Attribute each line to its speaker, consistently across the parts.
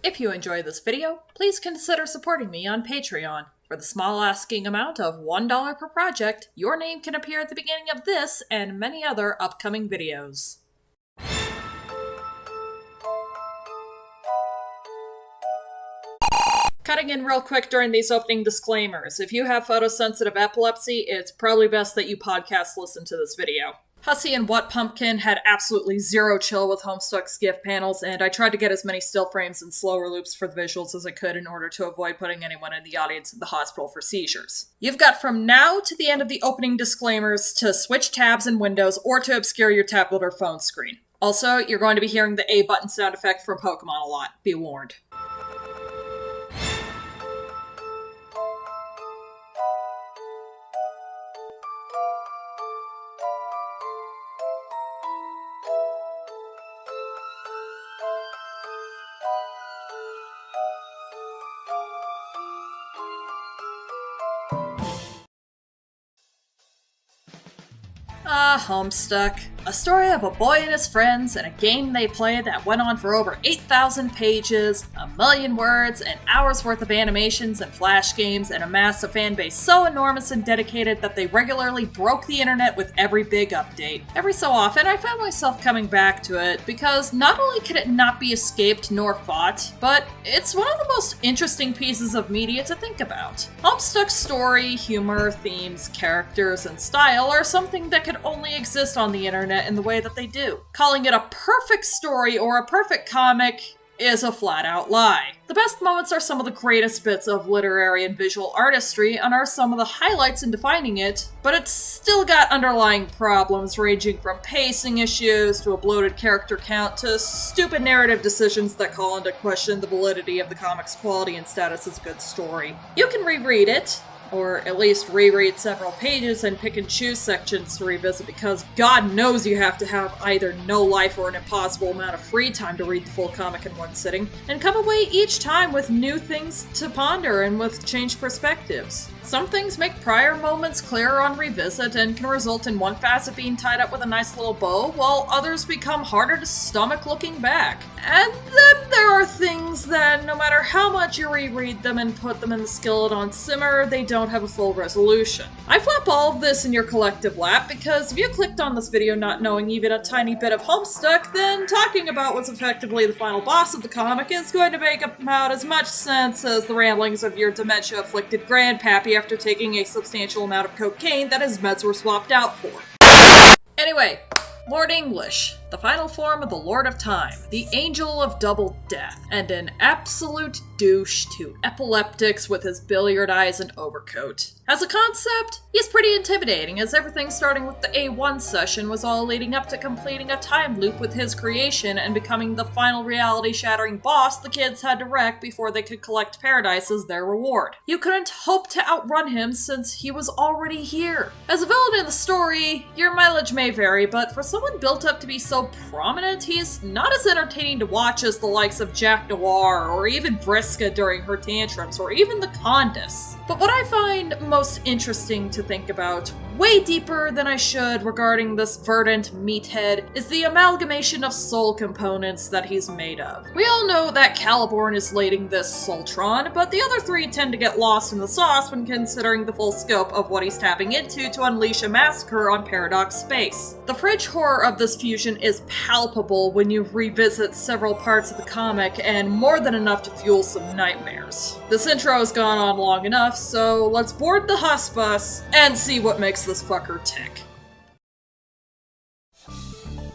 Speaker 1: If you enjoy this video, please consider supporting me on Patreon. For the small asking amount of $1 per project, your name can appear at the beginning of this and many other upcoming videos. Cutting in real quick during these opening disclaimers. If you have photosensitive epilepsy, it's probably best that you podcast listen to this video. Hussie and What Pumpkin had absolutely zero chill with Homestuck's GIF panels, and I tried to get as many still frames and slower loops for the visuals as I could in order to avoid putting anyone in the audience at the hospital for seizures. You've got from now to the end of the opening disclaimers to switch tabs and windows or to obscure your tablet or phone screen. Also, you're going to be hearing the A button sound effect from Pokemon a lot. Be warned. Homestuck. A story of a boy and his friends and a game they played that went on for over 8,000 pages, a million words, and hours worth of animations and flash games, and amassed a fan base so enormous and dedicated that they regularly broke the internet with every big update. Every so often, I found myself coming back to it because not only can it not be escaped nor fought, but it's one of the most interesting pieces of media to think about. Homestuck's story, humor, themes, characters, and style are something that could only exist on the internet in the way that they do. Calling it a perfect story or a perfect comic is a flat-out lie. The best moments are some of the greatest bits of literary and visual artistry and are some of the highlights in defining it, but it's still got underlying problems ranging from pacing issues to a bloated character count to stupid narrative decisions that call into question the validity of the comic's quality and status as a good story. You can reread it, or at least reread several pages and pick and choose sections to revisit because God knows you have to have either no life or an impossible amount of free time to read the full comic in one sitting, and come away each time with new things to ponder and with changed perspectives. Some things make prior moments clearer on revisit and can result in one facet being tied up with a nice little bow, while others become harder to stomach looking back. And then there are things that, no matter how much you reread them and put them in the skillet on simmer, they don't have a full resolution. I flop all of this in your collective lap because if you clicked on this video not knowing even a tiny bit of Homestuck, then talking about what's effectively the final boss of the comic is going to make about as much sense as the ramblings of your dementia-afflicted grandpappy after taking a substantial amount of cocaine that his meds were swapped out for. Anyway, Lord English, the final form of the Lord of Time, the Angel of Double Death, and an absolute douche to epileptics with his billiard eyes and overcoat. As a concept, he's pretty intimidating, as everything starting with the A1 session was all leading up to completing a time loop with his creation and becoming the final reality-shattering boss the kids had to wreck before they could collect paradise as their reward. You couldn't hope to outrun him since he was already here. As a villain in the story, your mileage may vary, but for someone built up to be so prominent, he's not as entertaining to watch as the likes of Jack Noir or even Vriska during her tantrums or even the Condis. But what I find most interesting to think about, way deeper than I should regarding this verdant meathead, is the amalgamation of soul components that he's made of. We all know that Caliborn is leading this Soultron, but the other three tend to get lost in the sauce when considering the full scope of what he's tapping into to unleash a massacre on Paradox Space. The fridge horror of this fusion is palpable when you revisit several parts of the comic, and more than enough to fuel some nightmares. This intro has gone on long enough, so let's board the Huss bus and see what makes this fucker tick.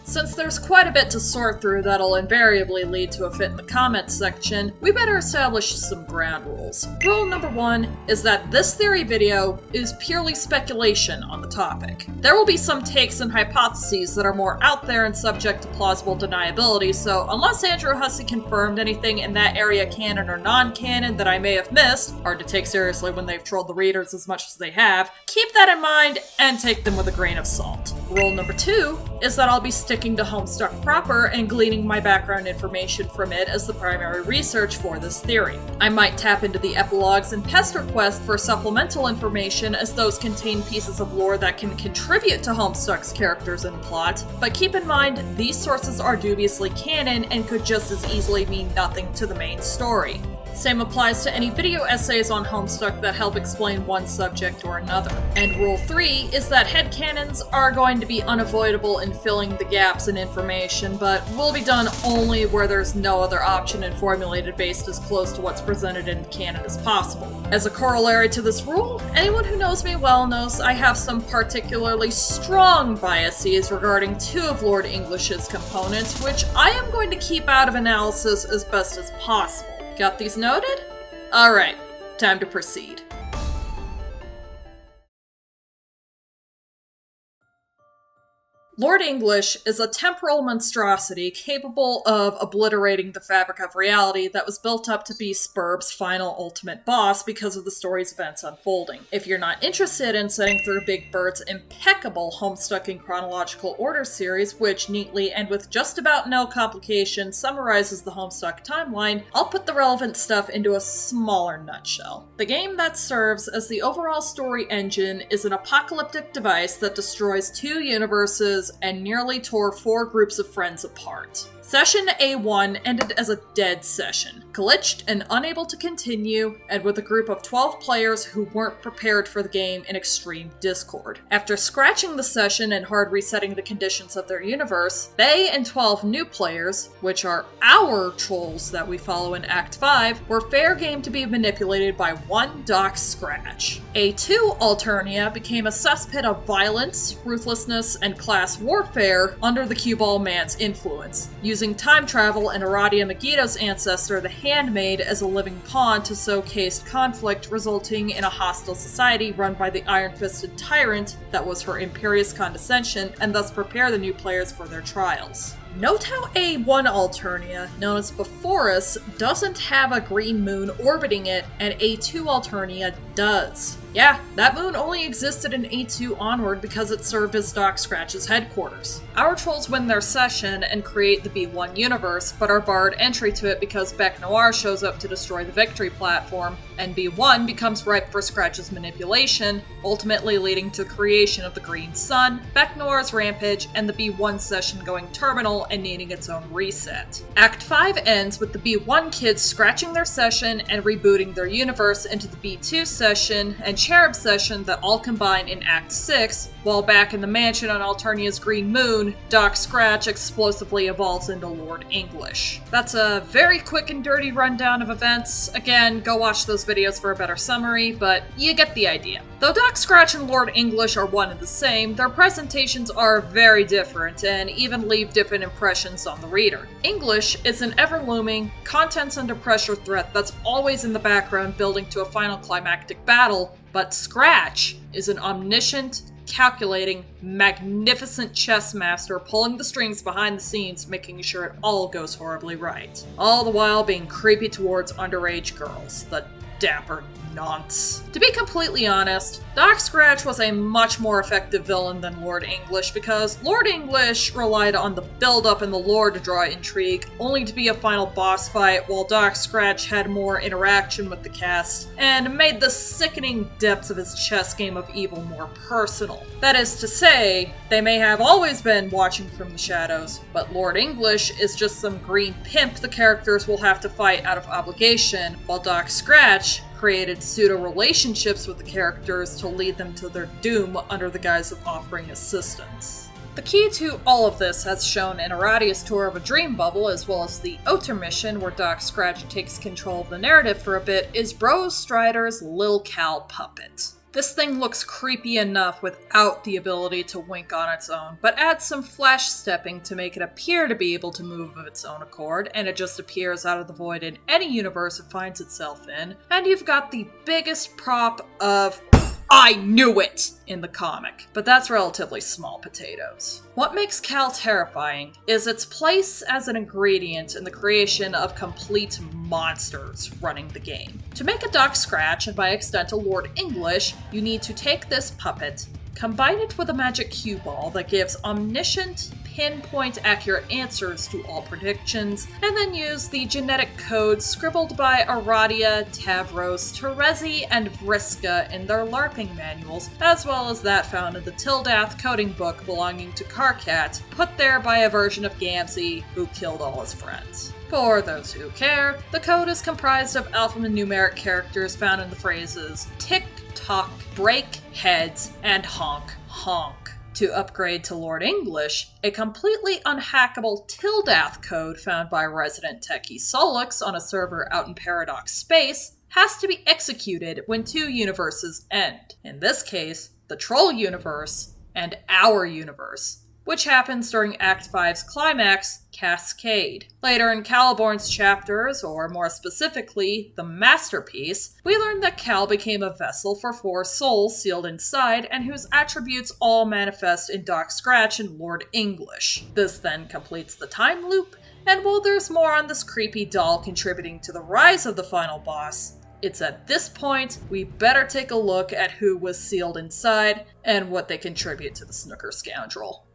Speaker 1: Since there's quite a bit to sort through that'll invariably lead to a fit in the comments section, we better establish some ground rules. Rule number 1 is that this theory video is purely speculation on the topic. There will be some takes and hypotheses that are more out there and subject to plausible deniability, so unless Andrew Hussie confirmed anything in that area canon or non-canon that I may have missed, hard to take seriously when they've trolled the readers as much as they have, keep that in mind and take them with a grain of salt. Rule number 2 is that I'll be sticking sticking to Homestuck proper and gleaning my background information from it as the primary research for this theory. I might tap into the epilogues and Pester Quest for supplemental information, as those contain pieces of lore that can contribute to Homestuck's characters and plot, but keep in mind, these sources are dubiously canon and could just as easily mean nothing to the main story. Same applies to any video essays on Homestuck that help explain one subject or another. And rule 3 is that headcanons are going to be unavoidable in filling the gaps in information, but will be done only where there's no other option and formulated based as close to what's presented in canon as possible. As a corollary to this rule, anyone who knows me well knows I have some particularly strong biases regarding 2 of Lord English's components, which I am going to keep out of analysis as best as possible. Got these noted? Alright, time to proceed. Lord English is a temporal monstrosity capable of obliterating the fabric of reality that was built up to be Spurb's final ultimate boss because of the story's events unfolding. If you're not interested in sitting through Big Bird's impeccable Homestuck in chronological order series, which neatly and with just about no complication summarizes the Homestuck timeline, I'll put the relevant stuff into a smaller nutshell. The game that serves as the overall story engine is an apocalyptic device that destroys 2 universes and nearly tore 4 groups of friends apart. Session A1 ended as a dead session, glitched and unable to continue, and with a group of 12 players who weren't prepared for the game in extreme discord. After scratching the session and hard resetting the conditions of their universe, they and 12 new players, which are our trolls that we follow in Act 5, were fair game to be manipulated by one Doc Scratch. A2 Alternia became a cesspit of violence, ruthlessness, and class warfare under the Cue Ball Man's influence, using time travel and Aradia Megiddo's ancestor, the Handmaid, as a living pawn to sow caste conflict, resulting in a hostile society run by the iron-fisted tyrant that was her imperious condescension, and thus prepare the new players for their trials. Note how A1 Alternia, known as Beforus, doesn't have a green moon orbiting it, and A2 Alternia does. Yeah, that moon only existed in A2 onward because it served as Doc Scratch's headquarters. Our trolls win their session and create the B1 universe, but are barred entry to it because Bec Noir shows up to destroy the victory platform, and B1 becomes ripe for Scratch's manipulation, ultimately leading to the creation of the Green Sun, Bec Noir's rampage, and the B1 session going terminal and needing its own reset. Act 5 ends with the B1 kids scratching their session and rebooting their universe into the B2 session and Cherub session that all combine in Act 6, while back in the mansion on Alternia's Green Moon, Doc Scratch explosively evolves into Lord English. That's a very quick and dirty rundown of events. Again, go watch those videos for a better summary, but you get the idea. Though Doc Scratch and Lord English are one and the same, their presentations are very different and even leave different impressions on the reader. English is an ever-looming, contents under pressure threat that's always in the background building to a final climactic battle, but Scratch is an omniscient, calculating, magnificent chess master pulling the strings behind the scenes, making sure it all goes horribly right. All the while being creepy towards underage girls. The dapper nonce. To be completely honest, Doc Scratch was a much more effective villain than Lord English because Lord English relied on the build-up in the lore to draw intrigue, only to be a final boss fight, while Doc Scratch had more interaction with the cast and made the sickening depths of his chess game of evil more personal. That is to say, they may have always been watching from the shadows, but Lord English is just some green pimp the characters will have to fight out of obligation, while Doc Scratch created pseudo-relationships with the characters to lead them to their doom under the guise of offering assistance. The key to all of this, as shown in Aradia's tour of a dream bubble, as well as the Oter mission where Doc Scratch takes control of the narrative for a bit, is Bros Strider's Lil Hal puppet. This thing looks creepy enough without the ability to wink on its own, but adds some flash stepping to make it appear to be able to move of its own accord, and it just appears out of the void in any universe it finds itself in, and you've got the biggest prop of "I knew it!" in the comic, but that's relatively small potatoes. What makes Cal terrifying is its place as an ingredient in the creation of complete monsters running the game. To make a Doc Scratch, and by extent a Lord English, you need to take this puppet, combine it with a magic cue ball that gives omniscient, pinpoint accurate answers to all predictions, and then use the genetic code scribbled by Aradia, Tavros, Terezi, and Vriska in their LARPing manuals, as well as that found in the Tildath coding book belonging to Karkat, put there by a version of Gamzee who killed all his friends. For those who care, the code is comprised of alphanumeric characters found in the phrases tick, tock, break, heads, and honk, honk. To upgrade to Lord English, a completely unhackable Tildath code found by resident techie Solix on a server out in Paradox Space has to be executed when two universes end. In this case, the Troll universe and our universe, which happens during Act 5's climax, Cascade. Later in Caliborn's chapters, or more specifically, the Masterpiece, we learn that Cal became a vessel for 4 souls sealed inside and whose attributes all manifest in Doc Scratch and Lord English. This then completes the time loop, and while there's more on this creepy doll contributing to the rise of the final boss, it's at this point we better take a look at who was sealed inside and what they contribute to the Snooker Scoundrel.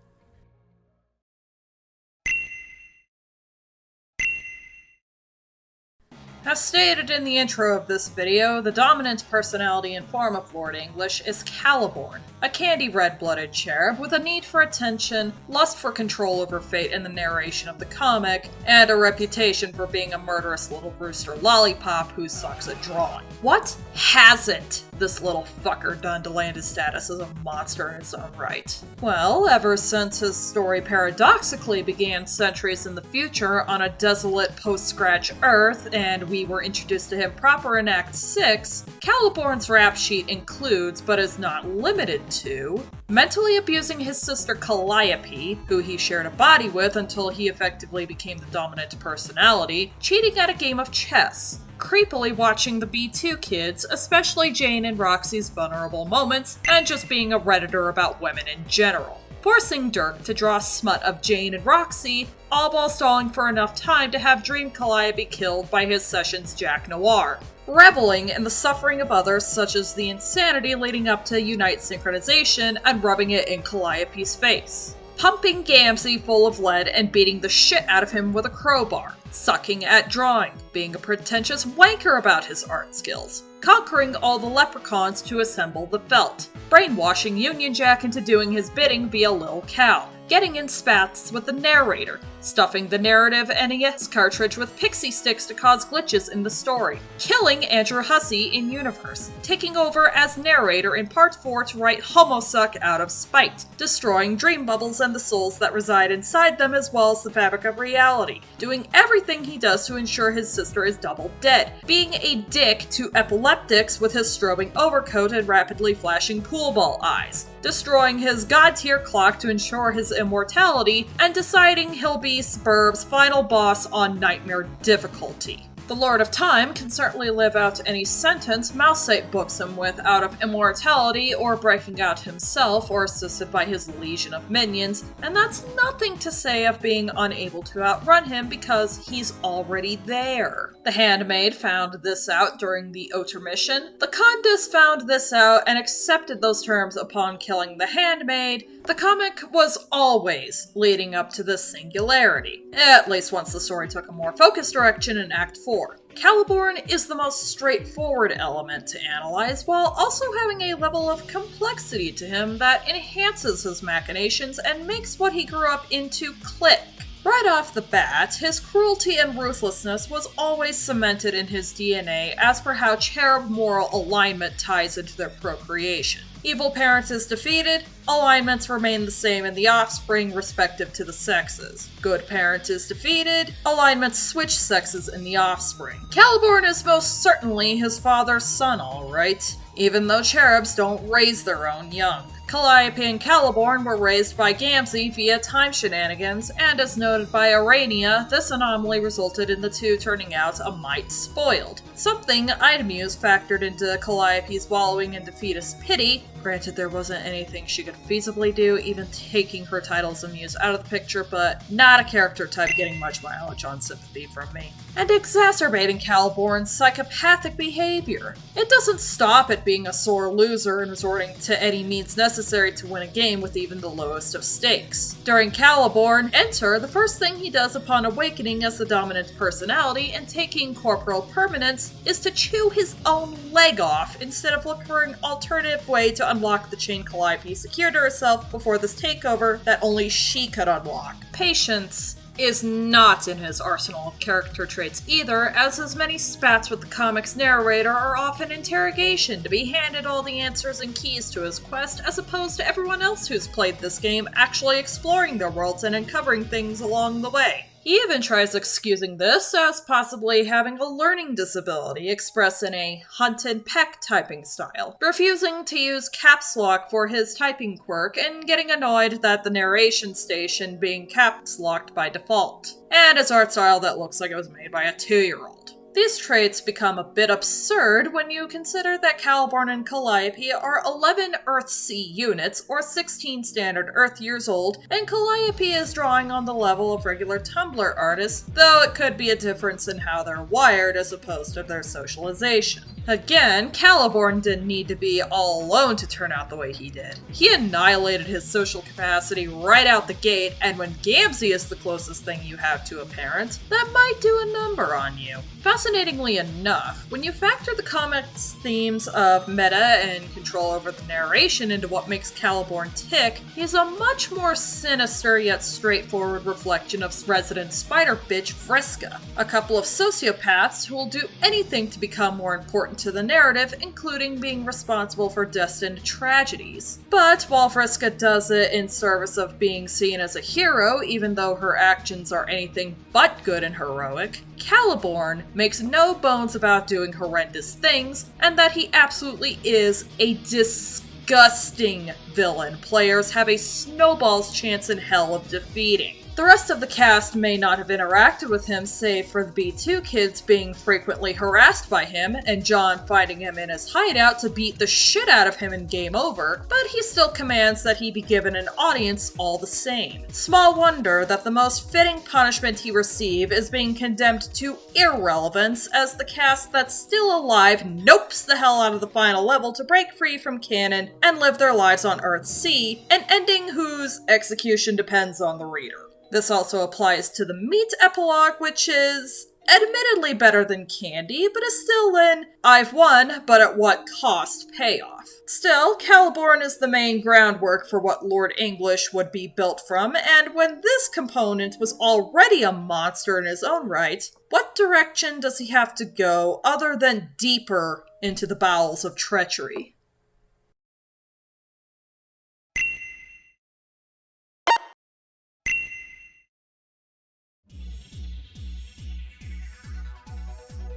Speaker 1: As stated in the intro of this video, the dominant personality and form of Lord English is Caliborn, a candy red-blooded cherub with a need for attention, lust for control over fate in the narration of the comic, and a reputation for being a murderous little rooster lollipop who sucks at drawing. What hasn't this little fucker done to land his status as a monster in his own right? Well, ever since his story paradoxically began centuries in the future on a desolate post-Scratch Earth, and we were introduced to him proper in Act 6, Caliborn's rap sheet includes, but is not limited to, mentally abusing his sister Calliope, who he shared a body with until he effectively became the dominant personality, cheating at a game of chess, creepily watching the B2 kids, especially Jane and Roxy's vulnerable moments, and just being a redditor about women in general. Forcing Dirk to draw smut of Jane and Roxy, all while stalling for enough time to have Dream Calliope killed by his session's Jack Noir. Reveling in the suffering of others, such as the insanity leading up to Unite synchronization and rubbing it in Calliope's face. Pumping Gamzee full of lead and beating the shit out of him with a crowbar. Sucking at drawing, being a pretentious wanker about his art skills. Conquering all the leprechauns to assemble the felt. Brainwashing Union Jack into doing his bidding via Lil Hal. Getting in spats with the narrator. Stuffing the narrative NES cartridge with pixie sticks to cause glitches in the story. Killing Andrew Hussie in universe. Taking over as narrator in Part 4 to write Homestuck out of spite. Destroying dream bubbles and the souls that reside inside them as well as the fabric of reality. Doing everything he does to ensure his sister is double dead. Being a dick to epileptics with his strobing overcoat and rapidly flashing pool ball eyes. Destroying his god-tier clock to ensure his immortality, and deciding he'll be Spurb's final boss on Nightmare difficulty. The Lord of Time can certainly live out any sentence Mousesite books him with out of immortality or breaking out himself or assisted by his legion of minions, and that's nothing to say of being unable to outrun him because he's already there. The Handmaid found this out during the Otermission. The Condis found this out and accepted those terms upon killing the Handmaid. The comic was always leading up to this singularity, at least once the story took a more focused direction in Act 4. Caliborn is the most straightforward element to analyze, while also having a level of complexity to him that enhances his machinations and makes what he grew up into click. Right off the bat, his cruelty and ruthlessness was always cemented in his DNA as per how cherub moral alignment ties into their procreation. Evil parent is defeated, alignments remain the same in the offspring respective to the sexes. Good parent is defeated, alignments switch sexes in the offspring. Caliborn is most certainly his father's son, alright, even though cherubs don't raise their own young. Calliope and Caliborn were raised by Gamzee via time shenanigans, and as noted by Arania, this anomaly resulted in the two turning out a mite spoiled. Something I'd muse factored into Calliope's wallowing in defeatist pity. Granted, there wasn't anything she could feasibly do, even taking her title as a muse out of the picture, but not a character type getting much mileage on sympathy from me. And exacerbating Caliborn's psychopathic behavior. It doesn't stop at being a sore loser and resorting to any means necessary necessary to win a game with even the lowest of stakes. During Caliborn, enter, the first thing he does upon awakening as the dominant personality and taking corporal permanence is to chew his own leg off instead of look for an alternative way to unlock the chain Calliope secured to herself before this takeover that only she could unlock. Patience is not in his arsenal of character traits either, as his many spats with the comic's narrator are often interrogation to be handed all the answers and keys to his quest, as opposed to everyone else who's played this game actually exploring their worlds and uncovering things along the way. He even tries excusing this as possibly having a learning disability expressed in a hunt and peck typing style, refusing to use caps lock for his typing quirk and getting annoyed that the narration station being caps locked by default, and his art style that looks like it was made by a 2-year-old. These traits become a bit absurd when you consider that Caliborn and Calliope are 11 Earthsea units, or 16 standard Earth years old, and Calliope is drawing on the level of regular Tumblr artists, though it could be a difference in how they're wired as opposed to their socialization. Again, Caliborn didn't need to be all alone to turn out the way he did. He annihilated his social capacity right out the gate, and when Gamzee is the closest thing you have to a parent, that might do a number on you. Fascinatingly enough, when you factor the comic's themes of meta and control over the narration into what makes Caliborn tick, he's a much more sinister yet straightforward reflection of resident spider bitch Vriska, a couple of sociopaths who will do anything to become more important to the narrative, including being responsible for destined tragedies. But while Vriska does it in service of being seen as a hero, even though her actions are anything but good and heroic, Caliborn makes no bones about doing horrendous things, and that he absolutely is a disgusting villain players have a snowball's chance in hell of defeating. The rest of the cast may not have interacted with him save for the B2 kids being frequently harassed by him and John finding him in his hideout to beat the shit out of him in Game Over, but he still commands that he be given an audience all the same. Small wonder that the most fitting punishment he receive is being condemned to irrelevance as the cast that's still alive nopes the hell out of the final level to break free from canon and live their lives on Earthsea, an ending whose execution depends on the reader. This also applies to the meat epilogue, which is admittedly better than Candy, but is still an I've won, but at what cost payoff. Still, Caliborn is the main groundwork for what Lord English would be built from, and when this component was already a monster in his own right, what direction does he have to go other than deeper into the bowels of treachery?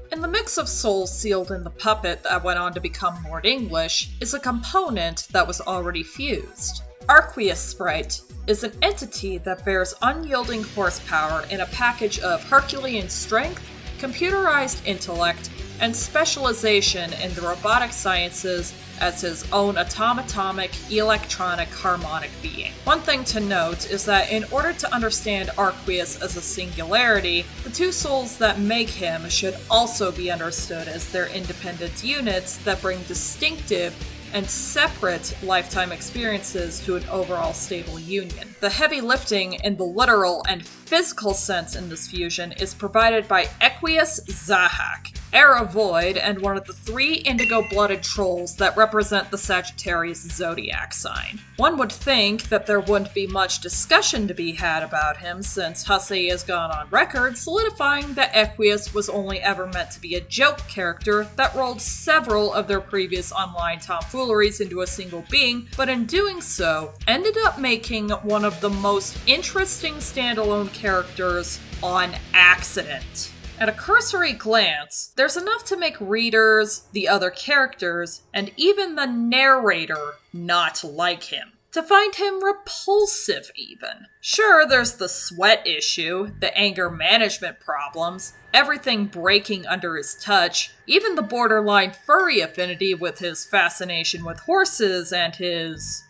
Speaker 1: And the mix of souls sealed in the puppet that went on to become Lord English is a component that was already fused. Equius Sprite is an entity that bears unyielding horsepower in a package of Herculean strength, computerized intellect, and specialization in the robotic sciences as his own automatomic, electronic, harmonic being. One thing to note is that in order to understand Equius as a singularity, the two souls that make him should also be understood as their independent units that bring distinctive and separate lifetime experiences to an overall stable union. The heavy lifting in the literal and physical sense in this fusion is provided by Equius Zahhak, Era Void, and one of the 3 indigo-blooded trolls that represent the Sagittarius zodiac sign. One would think that there wouldn't be much discussion to be had about him, since Hussie has gone on record solidifying that Equius was only ever meant to be a joke character that rolled several of their previous online tomfooleries into a single being, but in doing so, ended up making one of the most interesting standalone characters on accident. At a cursory glance, there's enough to make readers, the other characters, and even the narrator not like him. To find him repulsive, even. Sure, there's the sweat issue, the anger management problems, everything breaking under his touch, even the borderline furry affinity with his fascination with horses and his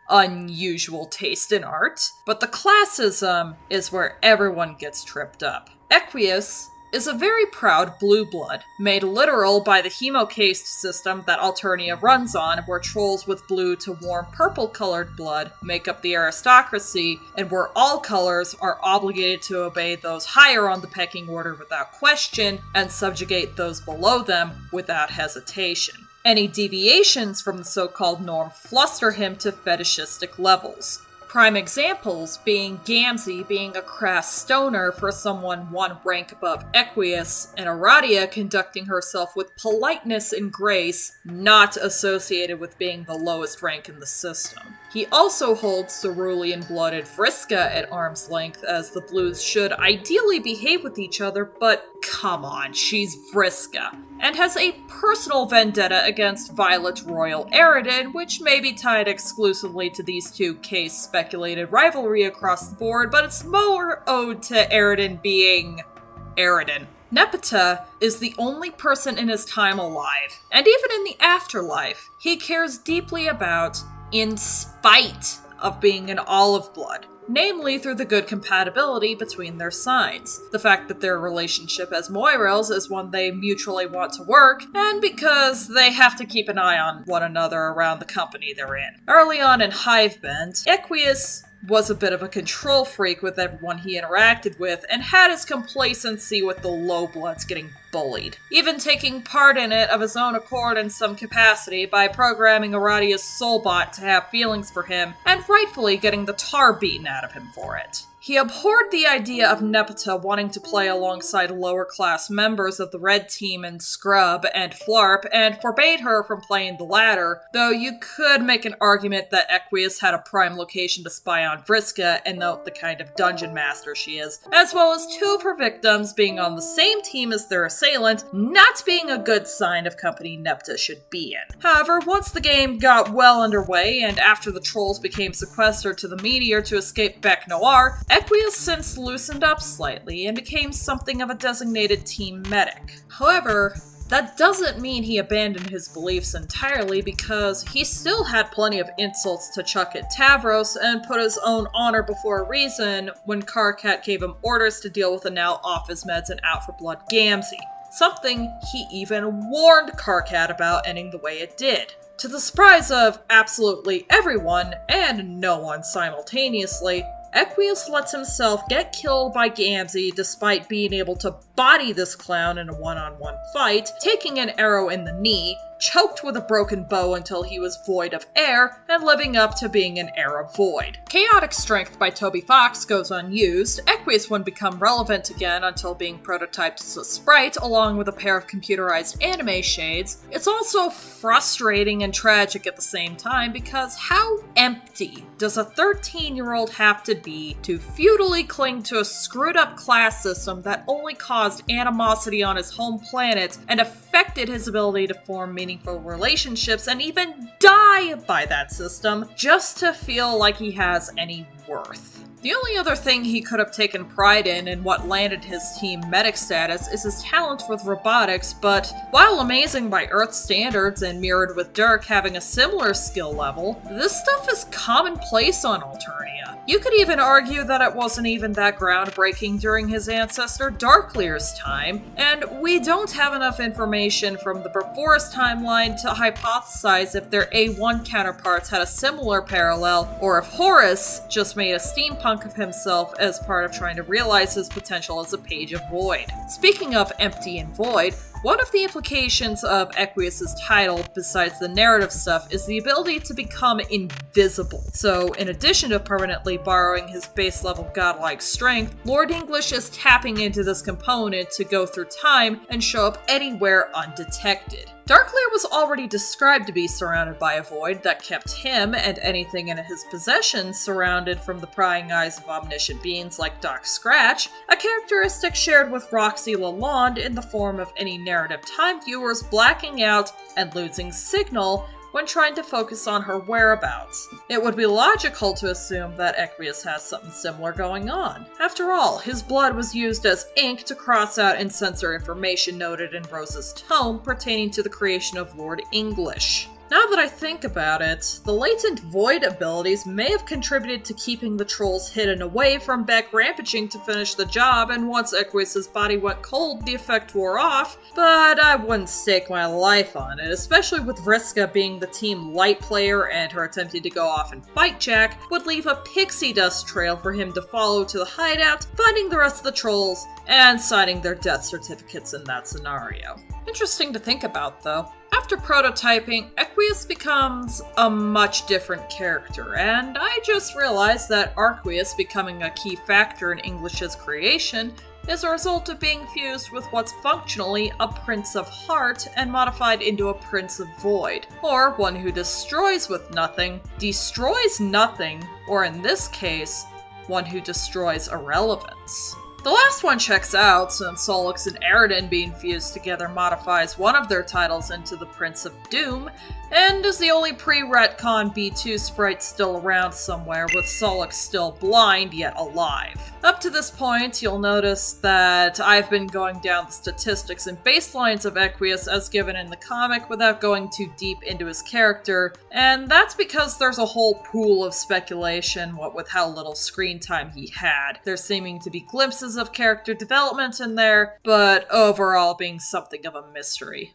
Speaker 1: unusual taste in art. But the classism is where everyone gets tripped up. Equius is a very proud blue blood, made literal by the hemocaste system that Alternia runs on, where trolls with blue to warm purple-colored blood make up the aristocracy, and where all colors are obligated to obey those higher on the pecking order without question, and subjugate those below them without hesitation. Any deviations from the so-called norm fluster him to fetishistic levels. Prime examples being Gamzee being a crass stoner for someone one rank above Equius, and Aradia conducting herself with politeness and grace, not associated with being the lowest rank in the system. He also holds cerulean-blooded Vriska at arm's length, as the Blues should ideally behave with each other, but come on, she's Vriska. And has a personal vendetta against Violet Royal Eridan, which may be tied exclusively to these two case-speculated rivalry across the board, but it's more owed to Eridan being Eridan. Nepeta is the only person in his time alive, and even in the afterlife, he cares deeply about, in spite of being an olive blood. Namely through the good compatibility between their signs, the fact that their relationship as Moirels is one they mutually want to work, and because they have to keep an eye on one another around the company they're in. Early on in Hivebend, Equius was a bit of a control freak with everyone he interacted with, and had his complacency with the low-bloods getting bullied, even taking part in it of his own accord in some capacity by programming Aradia's soulbot to have feelings for him, and rightfully getting the tar beaten out of him for it. He abhorred the idea of Nepeta wanting to play alongside lower-class members of the Red Team in Scrub and Flarp, and forbade her from playing the latter, though you could make an argument that Equius had a prime location to spy on Vriska and note the kind of dungeon master she is, as well as two of her victims being on the same team as their assailant, not being a good sign of company Nepeta should be in. However, once the game got well underway, and after the trolls became sequestered to the Meteor to escape Bec Noir, Equius since loosened up slightly and became something of a designated team medic. However, that doesn't mean he abandoned his beliefs entirely, because he still had plenty of insults to chuck at Tavros and put his own honor before a reason when Karkat gave him orders to deal with the now off his meds and out for blood Gamzee. Something he even warned Karkat about ending the way it did. To the surprise of absolutely everyone, and no one simultaneously, Equius lets himself get killed by Gamzee despite being able to body this clown in a one-on-one fight, taking an arrow in the knee, choked with a broken bow until he was void of air, and living up to being an Era void. Chaotic Strength by Toby Fox goes unused. Equius wouldn't become relevant again until being prototyped as a sprite, along with a pair of computerized anime shades. It's also frustrating and tragic at the same time, because how empty does a 13-year-old have to be to futilely cling to a screwed-up class system that only caused animosity on his home planet and affected his ability to form meaningful relationships and even die by that system just to feel like he has any worth? The only other thing he could have taken pride in and what landed his team medic status is his talent with robotics, but while amazing by Earth standards and mirrored with Dirk having a similar skill level, this stuff is commonplace on Alternia. You could even argue that it wasn't even that groundbreaking during his ancestor Darklear's time, and we don't have enough information from the Perforce timeline to hypothesize if their A1 counterparts had a similar parallel, or if Horus just made a steampunk of himself as part of trying to realize his potential as a page of void. Speaking of empty and void, one of the implications of Equius' title, besides the narrative stuff, is the ability to become invisible. So, in addition to permanently borrowing his base level godlike strength, Lord English is tapping into this component to go through time and show up anywhere undetected. Darklear was already described to be surrounded by a void that kept him and anything in his possession surrounded from the prying eyes of omniscient beings like Doc Scratch, a characteristic shared with Roxy Lalonde in the form of any narrative time viewers blacking out and losing signal when trying to focus on her whereabouts. It would be logical to assume that Equius has something similar going on. After all, his blood was used as ink to cross out and censor information noted in Rose's tome pertaining to the creation of Lord English. Now that I think about it, the latent void abilities may have contributed to keeping the trolls hidden away from Beck rampaging to finish the job, and once Equius' body went cold, the effect wore off, but I wouldn't stake my life on it, especially with Vriska being the team light player and her attempting to go off and fight Jack would leave a pixie dust trail for him to follow to the hideout, finding the rest of the trolls, and signing their death certificates in that scenario. Interesting to think about, though. After prototyping, Equius becomes a much different character, and I just realized that Arquius becoming a key factor in English's creation is a result of being fused with what's functionally a Prince of Heart and modified into a Prince of Void, or one who destroys with nothing, destroys nothing, or in this case, one who destroys irrelevance. The last one checks out, since Solix and Aridin being fused together modifies one of their titles into the Prince of Doom, and is the only pre-retcon B2 sprite still around somewhere, with Solix still blind yet alive. Up to this point, you'll notice that I've been going down the statistics and baselines of Equius as given in the comic without going too deep into his character, and that's because there's a whole pool of speculation, what with how little screen time he had. There's seeming to be glimpses of character development in there, but overall being something of a mystery.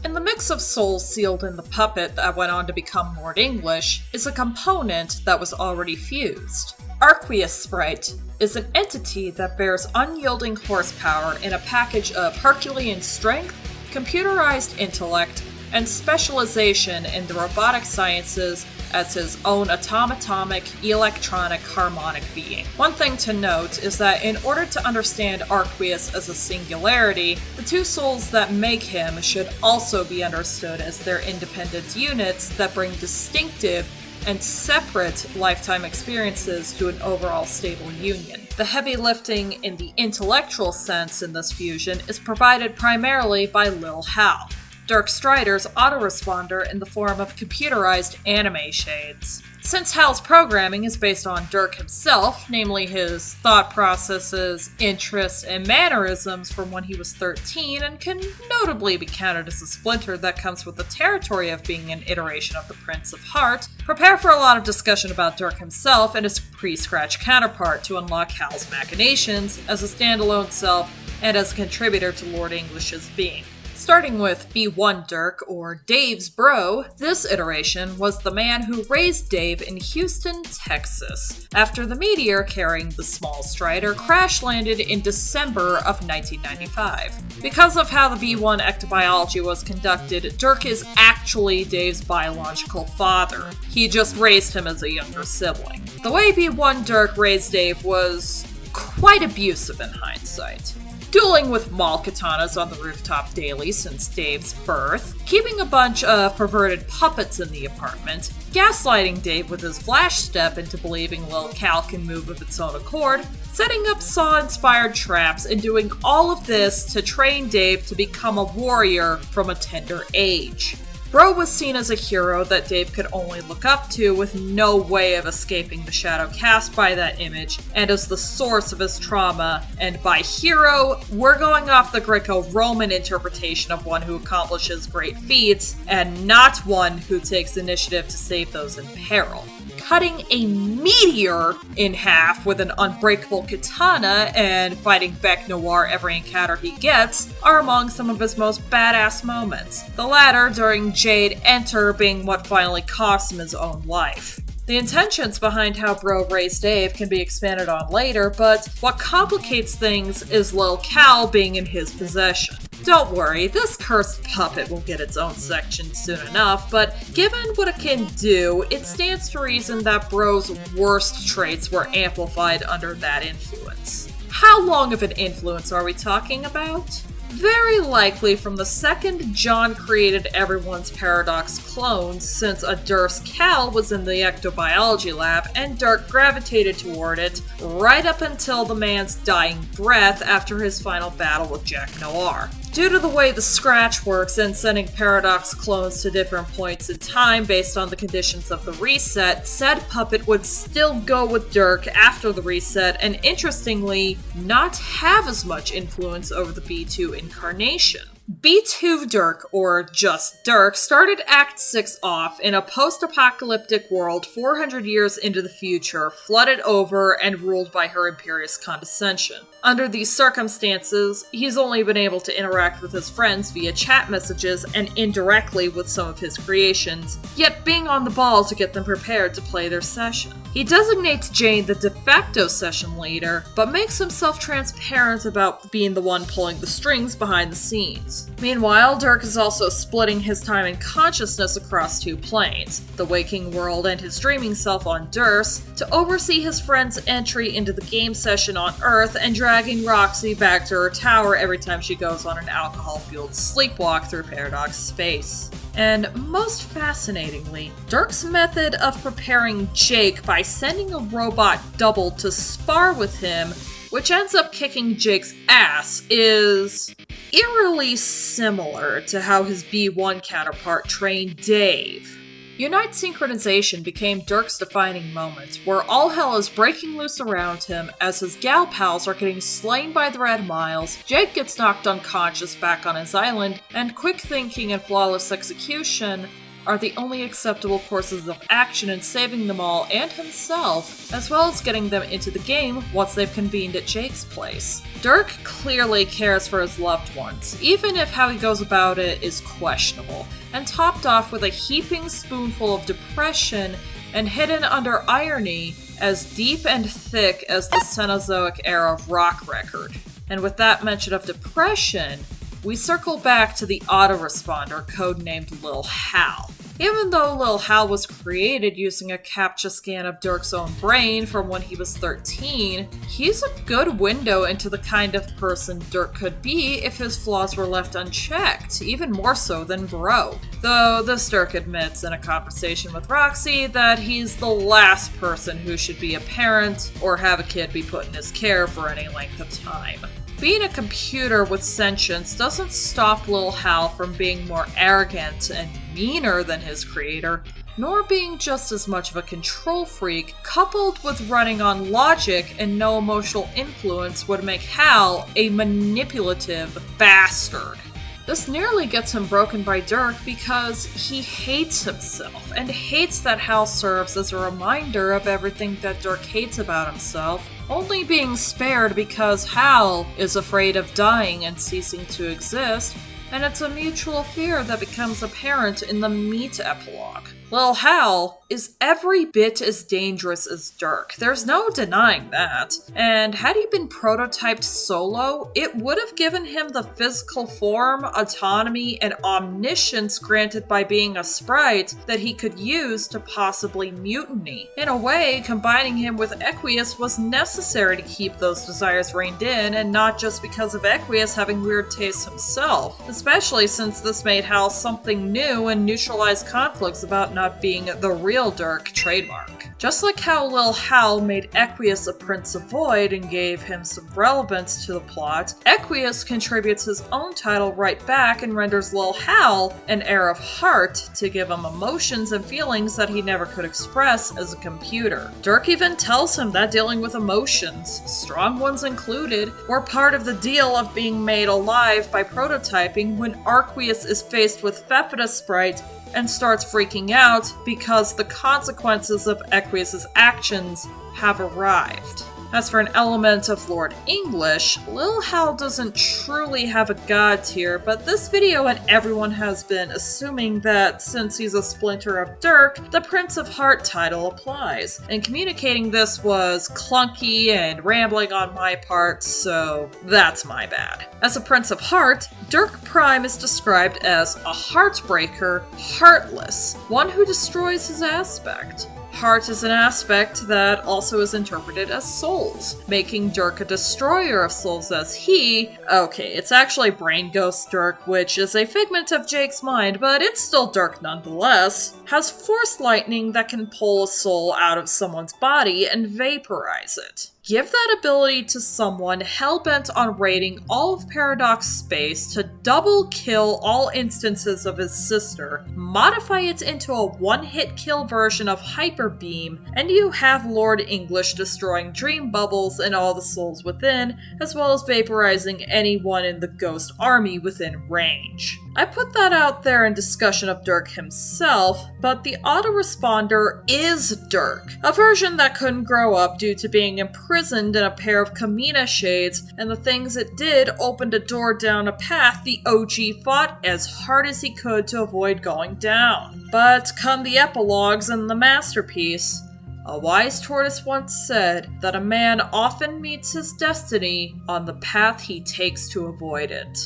Speaker 1: In the mix of souls sealed in the puppet that went on to become Lord English is a component that was already fused. Arquius Sprite is an entity that bears unyielding horsepower in a package of Herculean strength, computerized intellect, and specialization in the robotic sciences as his own automatomic, electronic, harmonic being. One thing to note is that in order to understand Arquius as a singularity, the two souls that make him should also be understood as their independent units that bring distinctive and separate lifetime experiences to an overall stable union. The heavy lifting in the intellectual sense in this fusion is provided primarily by Lil Hal, Dirk Strider's autoresponder in the form of computerized anime shades. Since Hal's programming is based on Dirk himself, namely his thought processes, interests, and mannerisms from when he was 13, and can notably be counted as a splinter that comes with the territory of being an iteration of the Prince of Heart, prepare for a lot of discussion about Dirk himself and his pre-scratch counterpart to unlock Hal's machinations as a standalone self and as a contributor to Lord English's being. Starting with B1 Dirk, or Dave's bro, this iteration was the man who raised Dave in Houston, Texas, after the meteor carrying the small Strider crash-landed in December of 1995. Because of how the B1 ectobiology was conducted, Dirk is actually Dave's biological father. He just raised him as a younger sibling. The way B1 Dirk raised Dave was quite abusive in hindsight. Dueling with maul katanas on the rooftop daily since Dave's birth, keeping a bunch of perverted puppets in the apartment, gaslighting Dave with his flash step into believing Lil Hal can move of its own accord, setting up Saw-inspired traps, and doing all of this to train Dave to become a warrior from a tender age. Bro was seen as a hero that Dave could only look up to, with no way of escaping the shadow cast by that image, and as the source of his trauma. And by hero, we're going off the Greco-Roman interpretation of one who accomplishes great feats, and not one who takes initiative to save those in peril. Cutting a meteor in half with an unbreakable katana and fighting Bec Noir every encounter he gets are among some of his most badass moments. The latter during Jade Enter being what finally cost him his own life. The intentions behind how Bro raised Dave can be expanded on later, but what complicates things is Lil Hal being in his possession. Don't worry, this cursed puppet will get its own section soon enough, but given what it can do, it stands to reason that Bro's worst traits were amplified under that influence. How long of an influence are we talking about? Very likely from the second John created everyone's Paradox clones, since a Durst Cal was in the ectobiology lab and Dirk gravitated toward it right up until the man's dying breath after his final battle with Jack Noir. Due to the way the scratch works and sending Paradox clones to different points in time based on the conditions of the reset, said puppet would still go with Dirk after the reset and interestingly, not have as much influence over the B2 incarnation. B2 Dirk, or just Dirk, started Act 6 off in a post-apocalyptic world 400 years into the future, flooded over and ruled by her imperious condescension. Under these circumstances, he's only been able to interact with his friends via chat messages and indirectly with some of his creations, yet being on the ball to get them prepared to play their session. He designates Jane the de facto session leader, but makes himself transparent about being the one pulling the strings behind the scenes. Meanwhile, Dirk is also splitting his time and consciousness across two planes, the waking world and his dreaming self on Durs, to oversee his friend's entry into the game session on Earth and dragging Roxy back to her tower every time she goes on an alcohol-fueled sleepwalk through Paradox space. And most fascinatingly, Dirk's method of preparing Jake by sending a robot double to spar with him, which ends up kicking Jake's ass, is eerily similar to how his B1 counterpart trained Dave. Unite Synchronization became Dirk's defining moment, where all hell is breaking loose around him as his gal pals are getting slain by the Red Miles, Jake gets knocked unconscious back on his island, and quick thinking and flawless execution are the only acceptable courses of action in saving them all and himself, as well as getting them into the game once they've convened at Jake's place. Dirk clearly cares for his loved ones, even if how he goes about it is questionable, and topped off with a heaping spoonful of depression and hidden under irony as deep and thick as the Cenozoic era rock record. And with that mention of depression, we circle back to the autoresponder codenamed Lil Hal. Even though Lil Hal was created using a CAPTCHA scan of Dirk's own brain from when he was 13, he's a good window into the kind of person Dirk could be if his flaws were left unchecked, even more so than Bro. Though this Dirk admits in a conversation with Roxy that he's the last person who should be a parent or have a kid be put in his care for any length of time. Being a computer with sentience doesn't stop Lil Hal from being more arrogant and meaner than his creator, nor being just as much of a control freak, coupled with running on logic and no emotional influence would make Hal a manipulative bastard. This nearly gets him broken by Dirk because he hates himself, and hates that Hal serves as a reminder of everything that Dirk hates about himself, only being spared because Hal is afraid of dying and ceasing to exist, and it's a mutual fear that becomes apparent in the Meet epilogue. Lil Hal is every bit as dangerous as Dirk. There's no denying that. And had he been prototyped solo, it would have given him the physical form, autonomy, and omniscience granted by being a sprite that he could use to possibly mutiny. In a way, combining him with Equius was necessary to keep those desires reined in, and not just because of Equius having weird tastes himself, especially since this made Hal something new and neutralized conflicts about not being the real Dirk trademark. Just like how Lil Hal made Equius a Prince of Void and gave him some relevance to the plot, Equius contributes his own title right back and renders Lil Hal an heir of heart to give him emotions and feelings that he never could express as a computer. Dirk even tells him that dealing with emotions, strong ones included, were part of the deal of being made alive by prototyping when Arqueus is faced with Phephida Sprite and starts freaking out because the consequences of Equius' actions have arrived. As for an element of Lord English, Lil Hal doesn't truly have a god tier, but this video and everyone has been assuming that since he's a splinter of Dirk, the Prince of Heart title applies. And communicating this was clunky and rambling on my part, so that's my bad. As a Prince of Heart, Dirk Prime is described as a heartbreaker, heartless, one who destroys his aspect. Heart is an aspect that also is interpreted as souls, making Dirk a destroyer of souls as it's actually Brain Ghost Dirk, which is a figment of Jake's mind, but it's still Dirk nonetheless, has force lightning that can pull a soul out of someone's body and vaporize it. Give that ability to someone hell-bent on raiding all of Paradox space to double kill all instances of his sister, modify it into a one-hit kill version of Hyper Beam, and you have Lord English destroying dream bubbles and all the souls within, as well as vaporizing anyone in the ghost army within range. I put that out there in discussion of Dirk himself, but the autoresponder is Dirk, a version that couldn't grow up due to being imprisoned in a pair of Kamina shades, and the things it did opened a door down a path the OG fought as hard as he could to avoid going down. But come the epilogues and the masterpiece, a wise tortoise once said that a man often meets his destiny on the path he takes to avoid it.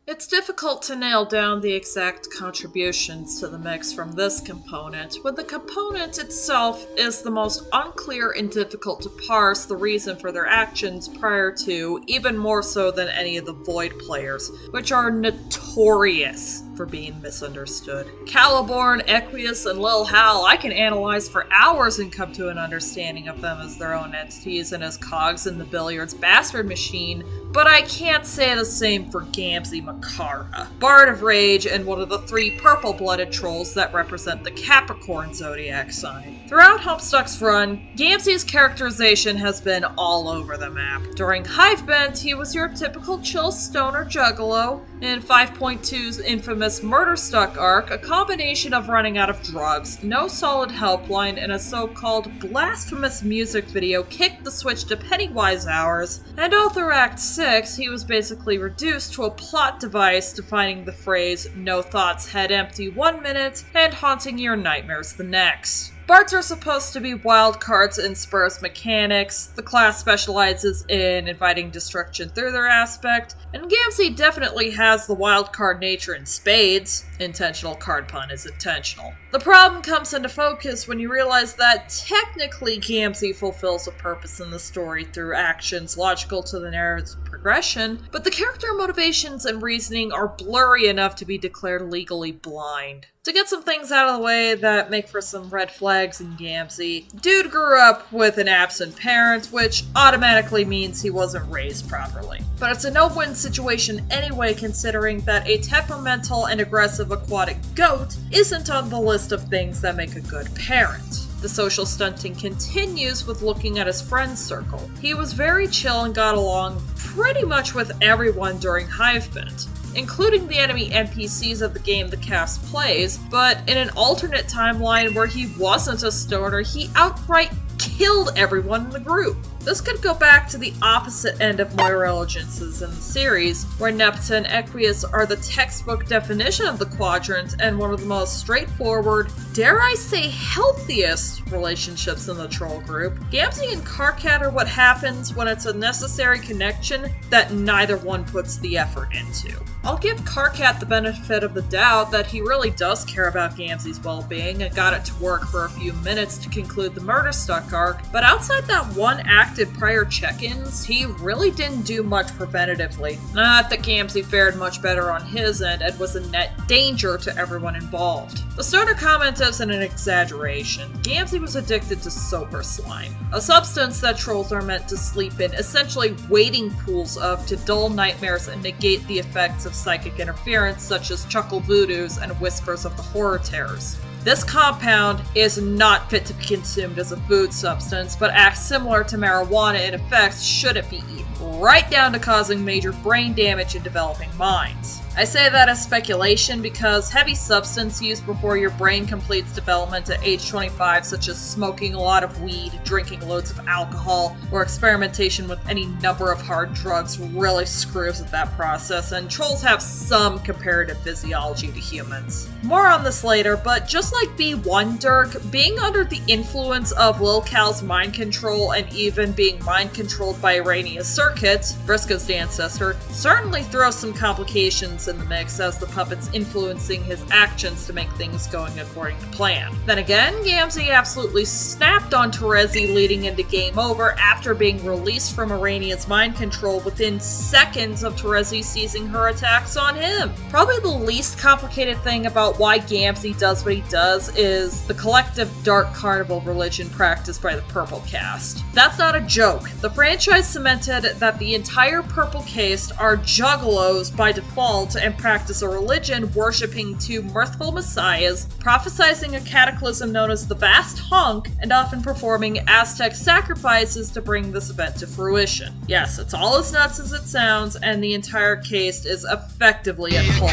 Speaker 1: It's difficult to nail down the exact contributions to the mix from this component, when the component itself is the most unclear and difficult to parse the reason for their actions prior to, even more so than any of the Void players, which are notorious for being misunderstood. Caliborn, Equius, and Lil Hal, I can analyze for hours and come to an understanding of them as their own entities and as cogs in the Billiards bastard machine, but I can't say the same for Gamzee Makara, Bard of Rage, and one of the 3 purple-blooded trolls that represent the Capricorn zodiac sign. Throughout Homestuck's run, Gamzee's characterization has been all over the map. During Hivebent, he was your typical chill stoner juggalo. In 5.2's infamous Murderstuck arc, a combination of running out of drugs, no solid helpline, and a so-called blasphemous music video kicked the switch to Pennywise hours, and all through Act 6, he was basically reduced to a plot device defining the phrase, "no thoughts head empty 1 minute, and haunting your nightmares the next." Bards are supposed to be wild cards in Spurs mechanics, the class specializes in inviting destruction through their aspect, and Gamzee definitely has the wild card nature in spades. Intentional card pun is intentional. The problem comes into focus when you realize that technically Gamzee fulfills a purpose in the story through actions logical to the narrative's progression, but the character motivations and reasoning are blurry enough to be declared legally blind. To get some things out of the way that make for some red flags in Gamzee, dude grew up with an absent parent, which automatically means he wasn't raised properly. But it's a no-win situation anyway, considering that a temperamental and aggressive aquatic goat isn't on the list of things that make a good parent. The social stunting continues with looking at his friend circle. He was very chill and got along pretty much with everyone during Hivebent, including the enemy NPCs of the game the cast plays, but in an alternate timeline where he wasn't a stoner, he outright killed everyone in the group. This could go back to the opposite end of Moira allegiances in the series, where Nepta and Equius are the textbook definition of the quadrant and one of the most straightforward, dare I say healthiest, relationships in the troll group. Gamzee and Karkat are what happens when it's a necessary connection that neither one puts the effort into. I'll give Karkat the benefit of the doubt that he really does care about Gamzee's well-being and got it to work for a few minutes to conclude the Murderstuck arc, but outside that one active prior check-ins, he really didn't do much preventatively. Not that Gamzee fared much better on his end and was a net danger to everyone involved. The stoner comment isn't an exaggeration. Gamzee was addicted to sober slime, a substance that trolls are meant to sleep in, essentially wading pools of to dull nightmares and negate the effects of psychic interference such as chuckle voodoos and whispers of the horror terrors. This compound is not fit to be consumed as a food substance, but acts similar to marijuana in effects should it be eaten, right down to causing major brain damage in developing minds. I say that as speculation because heavy substance use before your brain completes development at age 25, such as smoking a lot of weed, drinking loads of alcohol, or experimentation with any number of hard drugs really screws with that process, and trolls have some comparative physiology to humans. More on this later, but just like B1 Dirk, being under the influence of Lil Hal's mind control and even being mind controlled by Irania's circuit, Vriska's ancestor, certainly throws some complications influence in the mix, as the puppet's influencing his actions to make things going according to plan. Then again, Gamzee absolutely snapped on Terezi leading into game over after being released from Irania's mind control within seconds of Terezi seizing her attacks on him. Probably the least complicated thing about why Gamzee does what he does is the collective dark carnival religion practiced by the Purple Caste. That's not a joke. The franchise cemented that the entire Purple Caste are juggalos by default and practice a religion worshipping two mirthful messiahs, prophesizing a cataclysm known as the Vast Hunk, and often performing Aztec sacrifices to bring this event to fruition. Yes, it's all as nuts as it sounds, and the entire caste is effectively a cult.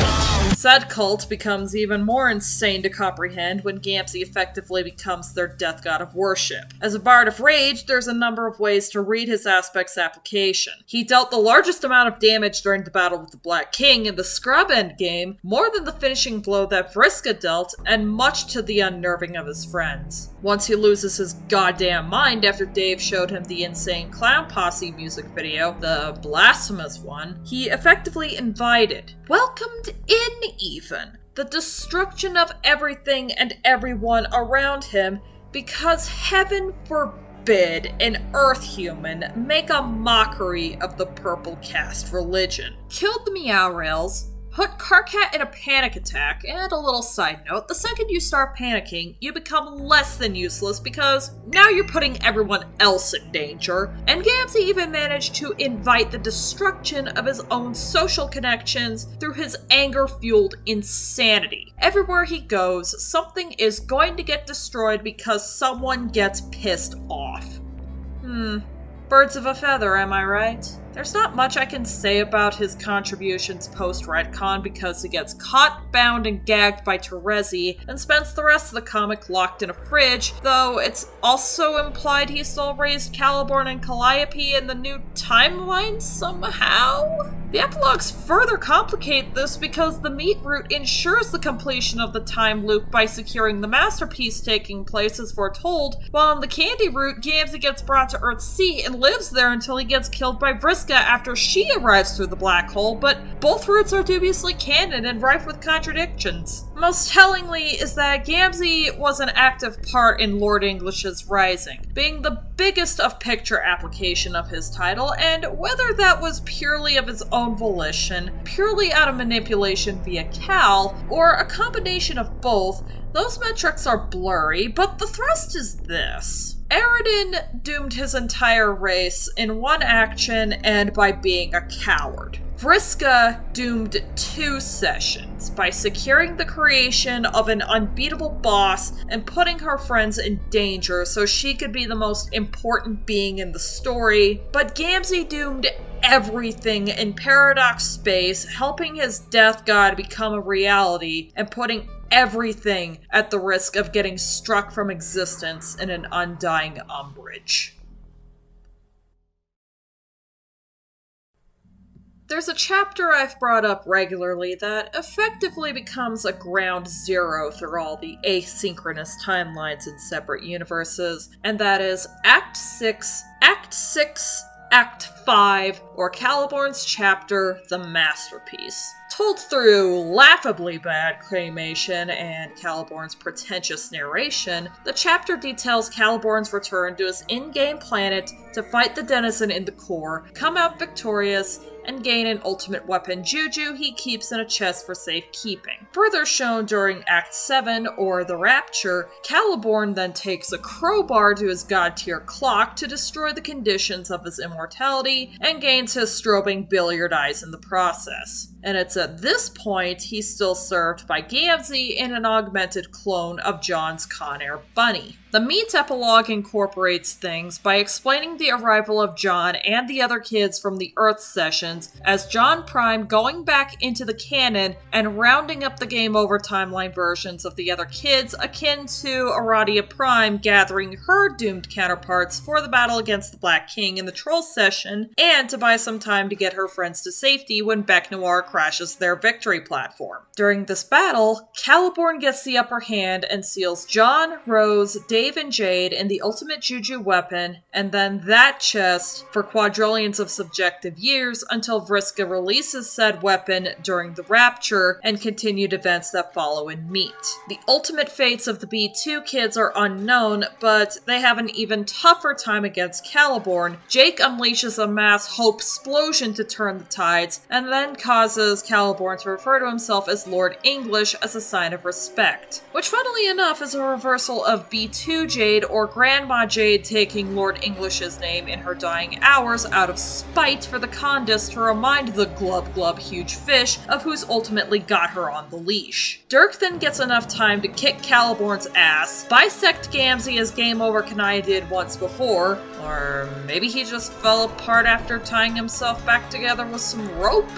Speaker 1: Said cult becomes even more insane to comprehend when Gamzee effectively becomes their death god of worship. As a bard of rage, there's a number of ways to read his aspect's application. He dealt the largest amount of damage during the battle with the Black King in the Scrub endgame, more than the finishing blow that Vriska dealt, and much to the unnerving of his friends. Once he loses his goddamn mind after Dave showed him the Insane Clown Posse music video, the blasphemous one, he effectively invited, welcomed in even, the destruction of everything and everyone around him, because heaven forbid an Earth human make a mockery of the Purple Caste religion. Killed the Meow Rails, put Karkat in a panic attack, and a little side note, the second you start panicking, you become less than useless because now you're putting everyone else in danger. And Gamzee even managed to invite the destruction of his own social connections through his anger-fueled insanity. Everywhere he goes, something is going to get destroyed because someone gets pissed off. Birds of a feather, am I right? There's not much I can say about his contributions post-retcon because he gets caught, bound, and gagged by Terezi and spends the rest of the comic locked in a fridge, though it's also implied he still raised Caliborn and Calliope in the new timeline somehow? The epilogues further complicate this because the meat route ensures the completion of the time loop by securing the masterpiece taking place as foretold, while on the candy route, Gamzee gets brought to Earthsea and lives there until he gets killed by Vriska after she arrives through the black hole, but both routes are dubiously canon and rife with contradictions. Most tellingly is that Gamzee was an active part in Lord English's Rising, being the biggest of picture application of his title, and whether that was purely of his own volition, purely out of manipulation via Cal, or a combination of both, those metrics are blurry, but the thrust is this. Aradin doomed his entire race in one action and by being a coward. Vriska doomed 2 sessions by securing the creation of an unbeatable boss and putting her friends in danger so she could be the most important being in the story, but Gamzee doomed everything in Paradox Space, helping his death god become a reality and putting everything at the risk of getting struck from existence in an undying umbrage. There's a chapter I've brought up regularly that effectively becomes a ground zero through all the asynchronous timelines in separate universes, and that is Act 6, Act 5, or Caliborn's chapter, The Masterpiece. Told through laughably bad claymation and Caliborn's pretentious narration, the chapter details Caliborn's return to his in-game planet to fight the denizen in the core, come out victorious, and gain an ultimate weapon Juju he keeps in a chest for safekeeping. Further shown during Act 7, or The Rapture, Caliborn then takes a crowbar to his god-tier clock to destroy the conditions of his immortality, and gains his strobing billiard eyes in the process. And it's at this point he's still served by Gamzee in an augmented clone of John's Con Air bunny. The Meat epilogue incorporates things by explaining the arrival of John and the other kids from the Earth sessions as John Prime going back into the canon and rounding up the game over timeline versions of the other kids, akin to Aradia Prime gathering her doomed counterparts for the battle against the Black King in the Troll session, and to buy some time to get her friends to safety when Bec Noir crashes their victory platform. During this battle, Caliborn gets the upper hand and seals John, Rose, Dave and Jade in the ultimate juju weapon, and then that chest for quadrillions of subjective years until Vriska releases said weapon during the Rapture and continued events that follow in Meat. The ultimate fates of the B2 kids are unknown, but they have an even tougher time against Caliborn. Jake unleashes a mass hope explosion to turn the tides, and then causes Caliborn to refer to himself as Lord English as a sign of respect. Which, funnily enough, is a reversal of B2 Jade or Grandma Jade taking Lord English's name in her dying hours out of spite for the Condis to remind the glub glub huge fish of who's ultimately got her on the leash. Dirk then gets enough time to kick Caliborn's ass, bisect Gamzee as Game Over Kanai did once before, or maybe he just fell apart after tying himself back together with some rope?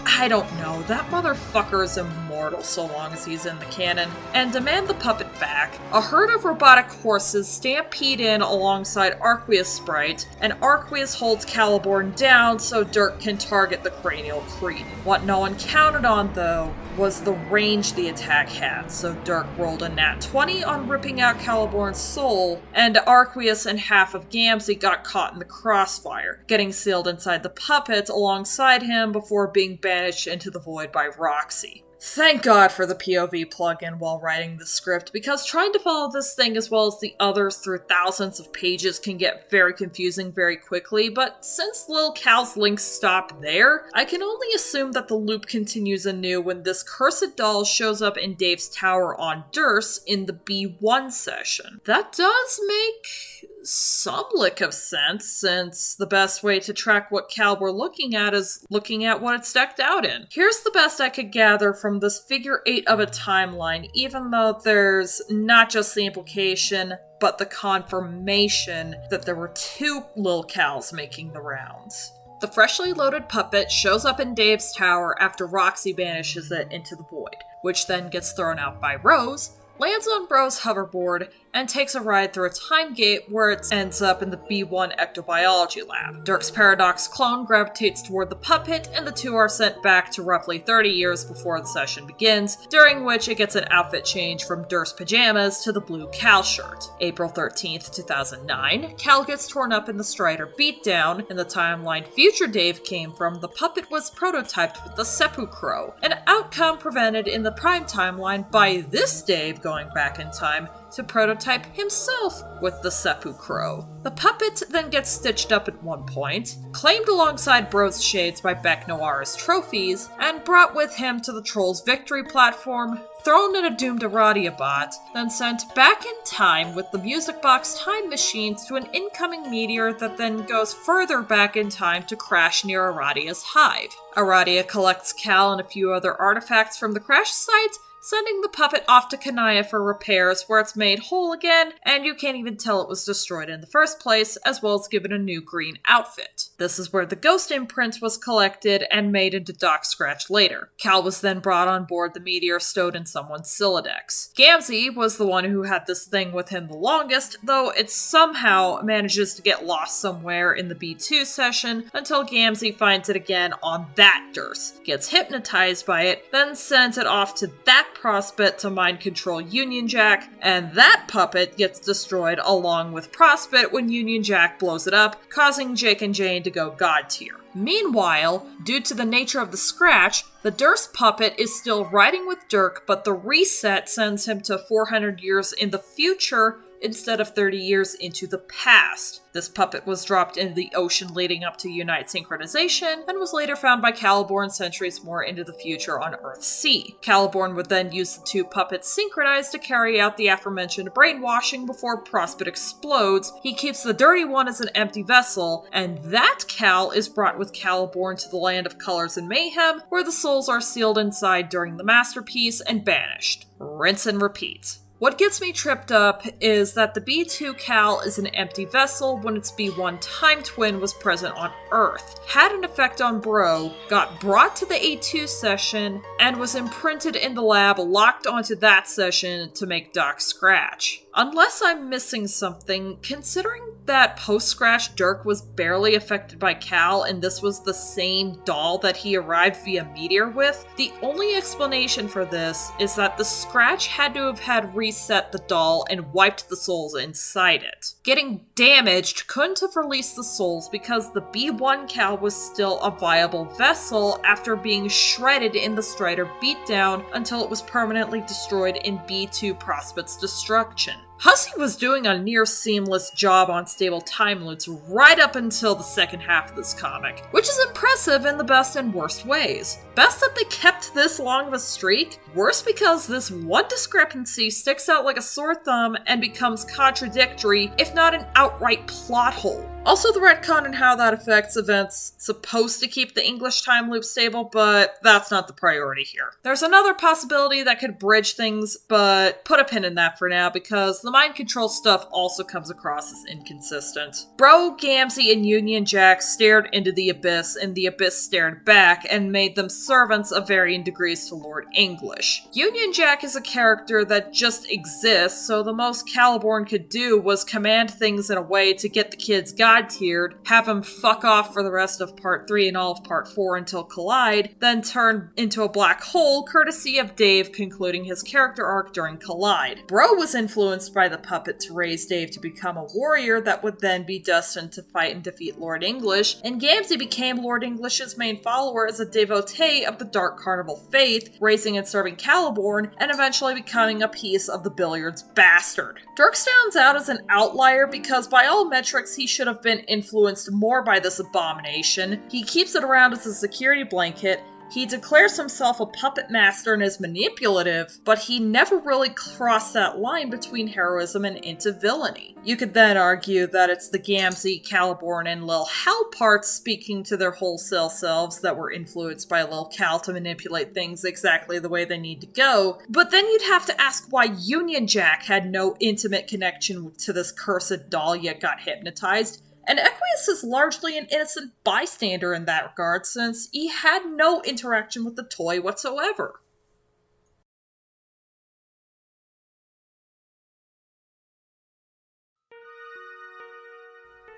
Speaker 1: I don't know. That motherfucker is immortal so long as he's in the canon. And demand the puppet back. A herd of robotic horses stampede in alongside Arquius Sprite, and Arquius holds Caliborn down so Dirk can target the cranial creep. What no one counted on, though, was the range the attack had, so Dirk rolled a nat 20 on ripping out Caliborn's soul, and Arquius and half of Gamzee got caught in the crossfire, getting sealed inside the puppet alongside him before being banished into the void by Roxy. Thank God for the POV plugin while writing the script, because trying to follow this thing as well as the others through thousands of pages can get very confusing very quickly, but since Lil Hal's links stop there, I can only assume that the loop continues anew when this cursed doll shows up in Dave's tower on Durst in the B1 session. That does make some lick of sense, since the best way to track what Cal we're looking at is looking at what it's decked out in. Here's the best I could gather from this figure 8 of a timeline, even though there's not just the implication, but the confirmation that there were 2 Lil Cals making the rounds. The freshly loaded puppet shows up in Dave's tower after Roxy banishes it into the void, which then gets thrown out by Rose, lands on Bro's hoverboard, and takes a ride through a time gate where it ends up in the B1 ectobiology lab. Dirk's Paradox clone gravitates toward the puppet, and the two are sent back to roughly 30 years before the session begins, during which it gets an outfit change from Dirk's pajamas to the blue Cal shirt. April 13th, 2009, Cal gets torn up in the Strider beatdown. In the timeline future Dave came from, the puppet was prototyped with the sepulchro, an outcome prevented in the prime timeline by this Dave going back in time to prototype himself with the sepulchro. The puppet then gets stitched up at one point, claimed alongside Bro's shades by Beck Noir's trophies, and brought with him to the Troll's victory platform, thrown in a doomed Aradia bot, then sent back in time with the music box time machines to an incoming meteor that then goes further back in time to crash near Aradia's hive. Aradia collects Cal and a few other artifacts from the crash site, sending the puppet off to Kanaya for repairs, where it's made whole again, and you can't even tell it was destroyed in the first place, as well as given a new green outfit. This is where the ghost imprint was collected and made into Doc Scratch later. Cal was then brought on board the meteor stowed in someone's Silodex. Gamzee was the one who had this thing with him the longest, though it somehow manages to get lost somewhere in the B2 session, until Gamzee finds it again on that Durst, gets hypnotized by it, then sends it off to that Prospect to mind control Union Jack, and that puppet gets destroyed along with Prospect when Union Jack blows it up, causing Jake and Jane to go god tier. Meanwhile, due to the nature of the scratch, the Durst puppet is still riding with Dirk, but the reset sends him to 400 years in the future instead of 30 years into the past. This puppet was dropped into the ocean leading up to Unite Synchronization, and was later found by Caliborn centuries more into the future on Earth-C. Caliborn would then use the two puppets synchronized to carry out the aforementioned brainwashing before Prospect explodes. He keeps the dirty one as an empty vessel, and that Cal is brought with Caliborn to the Land of Colors and Mayhem, where the souls are sealed inside during the masterpiece and banished. Rinse and repeat. What gets me tripped up is that the B2 Cal is an empty vessel when its B1 time twin was present on Earth, had an effect on Bro, got brought to the A2 session, and was imprinted in the lab locked onto that session to make Doc Scratch. Unless I'm missing something, considering that post-Scratch Dirk was barely affected by Cal and this was the same doll that he arrived via meteor with, the only explanation for this is that the Scratch had to have had reset the doll and wiped the souls inside it. Getting damaged couldn't have released the souls because the B1 Cal was still a viable vessel after being shredded in the Strider beatdown until it was permanently destroyed in B2 Prospect's destruction. Hussie was doing a near seamless job on stable time loops right up until the second half of this comic, which is impressive in the best and worst ways. Best that they kept this long of a streak, worse because this one discrepancy sticks out like a sore thumb and becomes contradictory, if not an outright plot hole. Also, the retcon and how that affects events supposed to keep the English time loop stable, but that's not the priority here. There's another possibility that could bridge things, but put a pin in that for now because the mind control stuff also comes across as inconsistent. Bro, Gamzee, and Union Jack stared into the abyss, and the abyss stared back and made them servants of varying degrees to Lord English. Union Jack is a character that just exists, so the most Caliborn could do was command things in a way to get the kids God-tiered, have him fuck off for the rest of Part 3 and all of Part 4 until Collide, then turn into a black hole courtesy of Dave concluding his character arc during Collide. Bro was influenced by the puppet to raise Dave to become a warrior that would then be destined to fight and defeat Lord English, and Gamzee became Lord English's main follower as a devotee of the Dark Carnival faith, raising and serving Caliborn, and eventually becoming a piece of the Billiards bastard. Dirk stands out as an outlier because by all metrics he should have been influenced more by this abomination. He keeps it around as a security blanket. He declares himself a puppet master and is manipulative, but he never really crossed that line between heroism and into villainy. You could then argue that it's the Gamzee, Caliborn, and Lil Hal parts speaking to their wholesale selves that were influenced by Lil Cal to manipulate things exactly the way they need to go, but then you'd have to ask why Union Jack had no intimate connection to this cursed doll yet got hypnotized. And Equius is largely an innocent bystander in that regard, since he had no interaction with the toy whatsoever.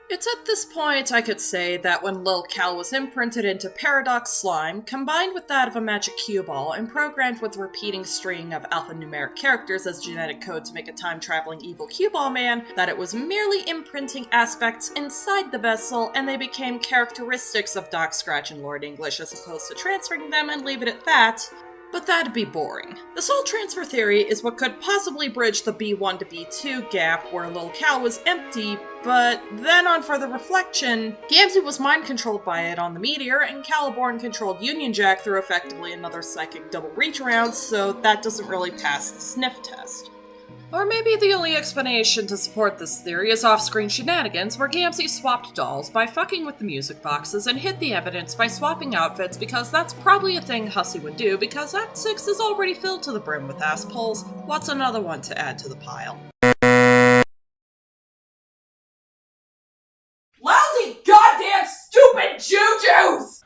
Speaker 1: It's at this point I could say that when Lil Cal was imprinted into Paradox Slime, combined with that of a magic cue ball, and programmed with a repeating string of alphanumeric characters as genetic code to make a time-traveling evil cue ball man, that it was merely imprinting aspects inside the vessel, and they became characteristics of Doc Scratch and Lord English as opposed to transferring them and leave it at that. But that'd be boring. The soul transfer theory is what could possibly bridge the B1 to B2 gap where Lil Cal was empty, but then on further reflection, Gamzee was mind-controlled by it on the meteor, and Caliborn controlled Union Jack through effectively another psychic double reach-around, so that doesn't really pass the sniff test. Or maybe the only explanation to support this theory is off-screen shenanigans where Gamzee swapped dolls by fucking with the music boxes and hid the evidence by swapping outfits because that's probably a thing Hussie would do because Act 6 is already filled to the brim with assholes. What's another one to add to the pile? Lousy goddamn stupid jujus!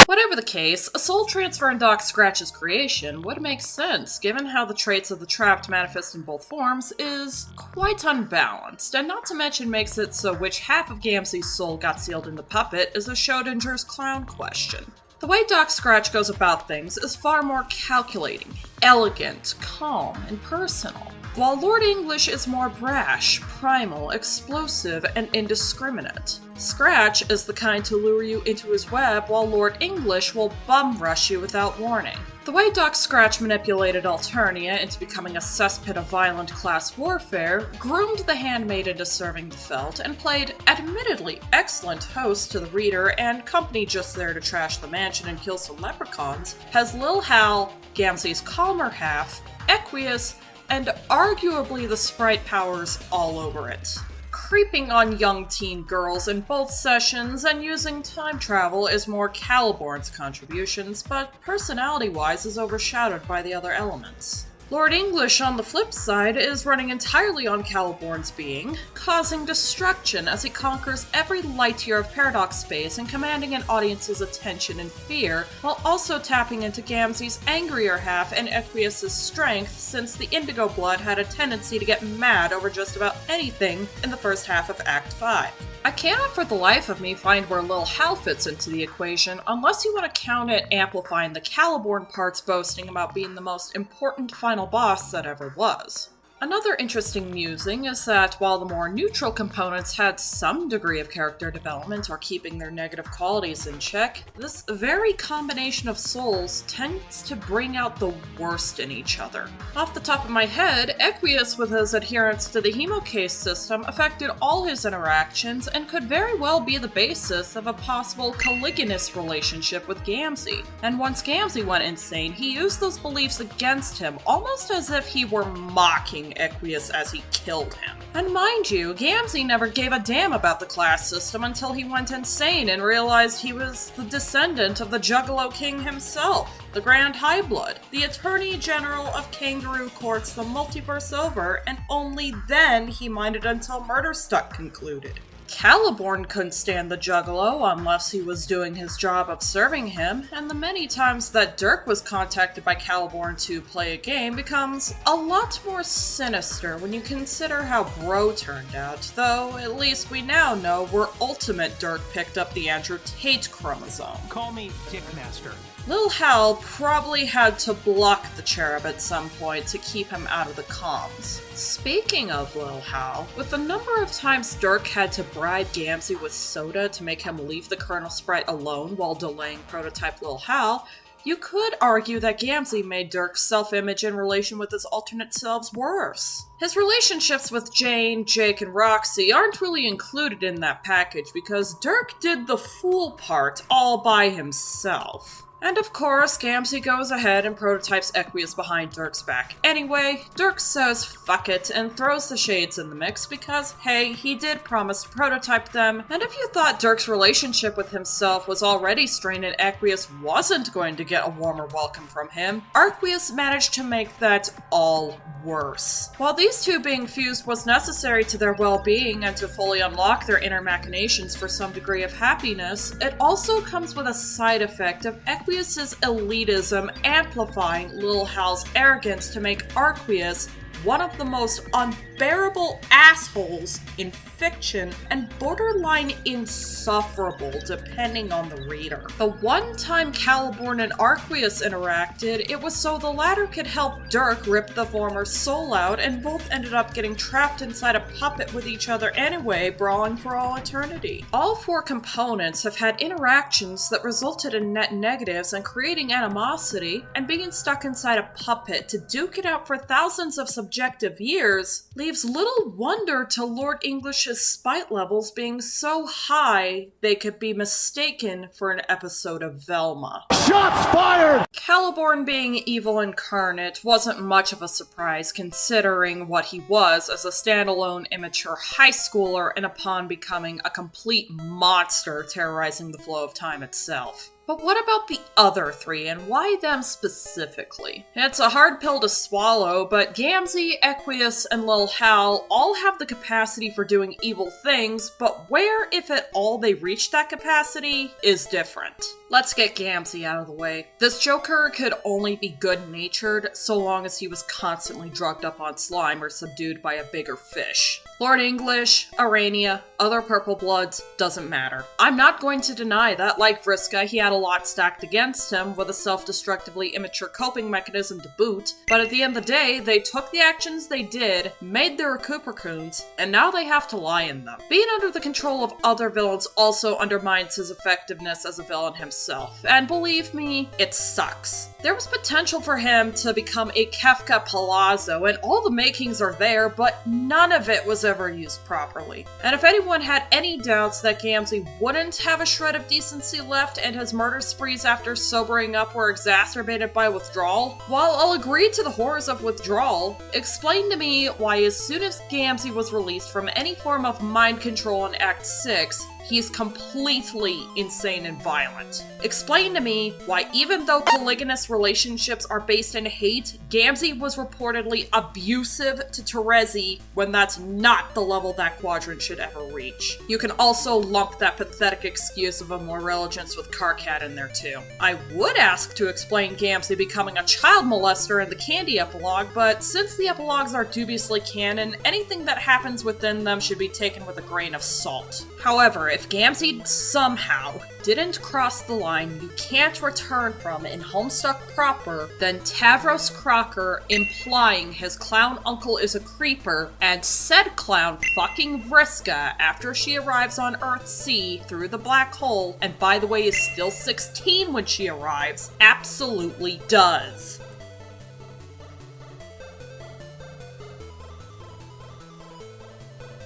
Speaker 1: Whatever the case, a soul transfer in Doc Scratch's creation would make sense, given how the traits of the trapped manifest in both forms is quite unbalanced, and not to mention makes it so which half of Gamzee's soul got sealed in the puppet is a Schrodinger's clown question. The way Doc Scratch goes about things is far more calculating, elegant, calm, and personal, while Lord English is more brash, primal, explosive, and indiscriminate. Scratch is the kind to lure you into his web, while Lord English will bum rush you without warning. The way Doc Scratch manipulated Alternia into becoming a cesspit of violent class warfare, groomed the handmaid into serving the felt, and played admittedly excellent host to the reader and company just there to trash the mansion and kill some leprechauns, has Lil Hal, Gamzee's calmer half, Equius, and arguably the sprite powers all over it. Creeping on young teen girls in both sessions and using time travel is more Caliborn's contributions, but personality-wise is overshadowed by the other elements. Lord English, on the flip side, is running entirely on Caliborn's being, causing destruction as he conquers every light year of paradox space and commanding an audience's attention and fear, while also tapping into Gamzee's angrier half and Equius' strength, since the Indigo Blood had a tendency to get mad over just about anything in the first half of Act 5. I cannot for the life of me find where Lil Hal fits into the equation, unless you want to count it amplifying the Caliborn parts boasting about being the most important final boss that ever was. Another interesting musing is that while the more neutral components had some degree of character development or keeping their negative qualities in check, this very combination of souls tends to bring out the worst in each other. Off the top of my head, Equius with his adherence to the hemocase system affected all his interactions and could very well be the basis of a possible colligonous relationship with Gamzee. And once Gamzee went insane, he used those beliefs against him, almost as if he were mocking Equius as he killed him. And mind you, Gamzee never gave a damn about the class system until he went insane and realized he was the descendant of the Juggalo King himself, the Grand High Blood, the Attorney General of Kangaroo Courts the multiverse over, and only then he minded until Murderstuck concluded. Caliborn couldn't stand the Juggalo unless he was doing his job of serving him, and the many times that Dirk was contacted by Caliborn to play a game becomes a lot more sinister when you consider how Bro turned out, though at least we now know where Ultimate Dirk picked up the Andrew Tate chromosome.
Speaker 2: Call me Dickmaster.
Speaker 1: Lil Hal probably had to block the cherub at some point to keep him out of the comms. Speaking of Lil Hal, with the number of times Dirk had to bribe Gamzee with soda to make him leave the Colonel Sprite alone while delaying prototype Lil Hal, you could argue that Gamzee made Dirk's self-image in relation with his alternate selves worse. His relationships with Jane, Jake, and Roxy aren't really included in that package because Dirk did the fool part all by himself. And of course, Gamzee goes ahead and prototypes Equius behind Dirk's back. Anyway, Dirk says fuck it and throws the shades in the mix because, hey, he did promise to prototype them, and if you thought Dirk's relationship with himself was already strained and Equius wasn't going to get a warmer welcome from him, Arquius managed to make that all worse. While these two being fused was necessary to their well-being and to fully unlock their inner machinations for some degree of happiness, it also comes with a side effect of Equius' elitism amplifying Lil Hal's arrogance to make Arquius one of the most unbearable assholes in fiction and borderline insufferable depending on the reader. The one time Caliborn and Arquius interacted, it was so the latter could help Dirk rip the former's soul out, and both ended up getting trapped inside a puppet with each other anyway, brawling for all eternity. All four components have had interactions that resulted in net negatives and creating animosity, and being stuck inside a puppet to duke it out for thousands of subjective years leaves little wonder to Lord English's spite levels being so high they could be mistaken for an episode of Velma.
Speaker 2: Shots fired!
Speaker 1: Caliborn being evil incarnate wasn't much of a surprise considering what he was as a standalone immature high schooler and upon becoming a complete monster terrorizing the flow of time itself. But what about the other three, and why them specifically? It's a hard pill to swallow, but Gamzee, Equius, and Lil Hal all have the capacity for doing evil things, but where, if at all, they reach that capacity is different. Let's get Gamzee out of the way. This Joker could only be good-natured so long as he was constantly drugged up on slime or subdued by a bigger fish. Lord English, Arania, other purple bloods, doesn't matter. I'm not going to deny that, like Vriska, he had a lot stacked against him with a self-destructively immature coping mechanism to boot, but at the end of the day, they took the actions they did, made their recupercoons, and now they have to lie in them. Being under the control of other villains also undermines his effectiveness as a villain himself, and believe me, it sucks. There was potential for him to become a Kefka Palazzo, and all the makings are there, but none of it was ever used properly. And if anyone had any doubts that Gamzee wouldn't have a shred of decency left and his murder sprees after sobering up were exacerbated by withdrawal, while I'll agree to the horrors of withdrawal, explain to me why as soon as Gamzee was released from any form of mind control in Act 6, He's completely insane and violent. Explain to me why, even though polygamous relationships are based in hate, Gamzee was reportedly abusive to Terezi when that's not the level that quadrant should ever reach. You can also lump that pathetic excuse of immoreligiance with Karkat in there too. I would ask to explain Gamzee becoming a child molester in the Candy epilogue, but since the epilogues are dubiously canon, anything that happens within them should be taken with a grain of salt. However, if Gamzee somehow didn't cross the line you can't return from in Homestuck proper, then Tavros Crocker implying his clown uncle is a creeper, and said clown fucking Vriska after she arrives on Earth C through the black hole, and by the way is still 16 when she arrives, absolutely does.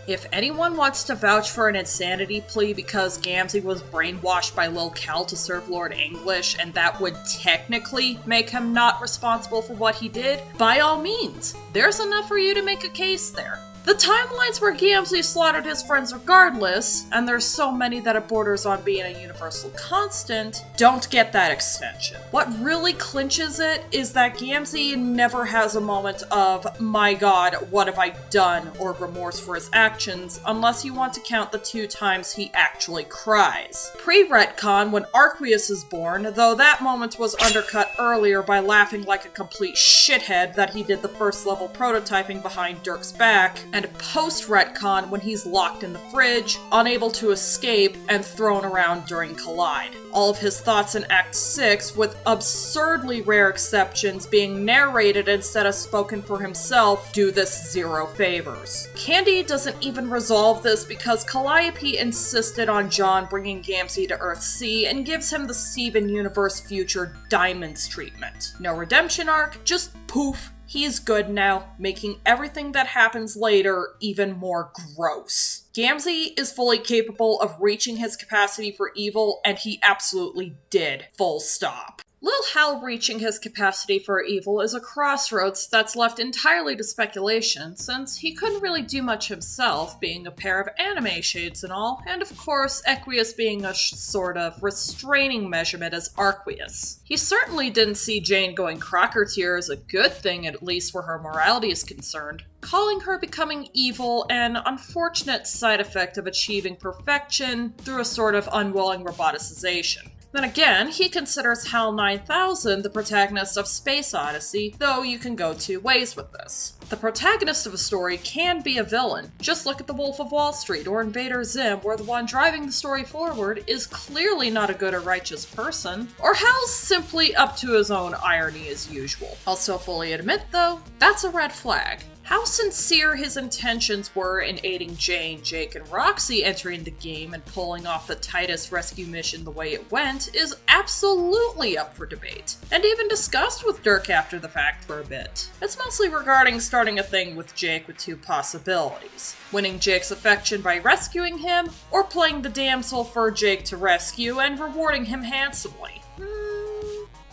Speaker 1: If anyone wants to vouch for an insanity plea because Gamzee was brainwashed by Lil Hal to serve Lord English and that would technically make him not responsible for what he did, by all means, there's enough for you to make a case there. The timelines where Gamzee slaughtered his friends regardless, and there's so many that it borders on being a universal constant, don't get that extension. What really clinches it is that Gamzee never has a moment of, my god, what have I done, or remorse for his actions, unless you want to count the 2 times he actually cries. Pre-retcon, when Equius is born, though that moment was undercut earlier by laughing like a complete shithead that he did the first level prototyping behind Dirk's back, and post-retcon when he's locked in the fridge, unable to escape, and thrown around during Collide. All of his thoughts in Act 6, with absurdly rare exceptions being narrated instead of spoken for himself, do this 0 favors. Candy doesn't even resolve this because Calliope insisted on John bringing Gamzee to Earth C and gives him the Steven Universe future Diamonds treatment. No redemption arc, just poof. He's good now, making everything that happens later even more gross. Gamzee is fully capable of reaching his capacity for evil, and he absolutely did. Full stop. Lil Hal reaching his capacity for evil is a crossroads that's left entirely to speculation, since he couldn't really do much himself, being a pair of anime shades and all, and of course Equius being a sort of restraining measurement as Arquius. He certainly didn't see Jane going Crocker tier as a good thing, at least where her morality is concerned, calling her becoming evil an unfortunate side effect of achieving perfection through a sort of unwilling roboticization. Then again, he considers Hal 9000 the protagonist of Space Odyssey, though you can go 2 ways with this. The protagonist of a story can be a villain. Just look at The Wolf of Wall Street or Invader Zim, where the one driving the story forward is clearly not a good or righteous person, or Hal's simply up to his own irony as usual. I'll still fully admit, though, that's a red flag. How sincere his intentions were in aiding Jane, Jake, and Roxy entering the game and pulling off the Titus rescue mission the way it went is absolutely up for debate, and even discussed with Dirk after the fact for a bit. It's mostly regarding starting a thing with Jake with 2 possibilities: winning Jake's affection by rescuing him, or playing the damsel for Jake to rescue and rewarding him handsomely.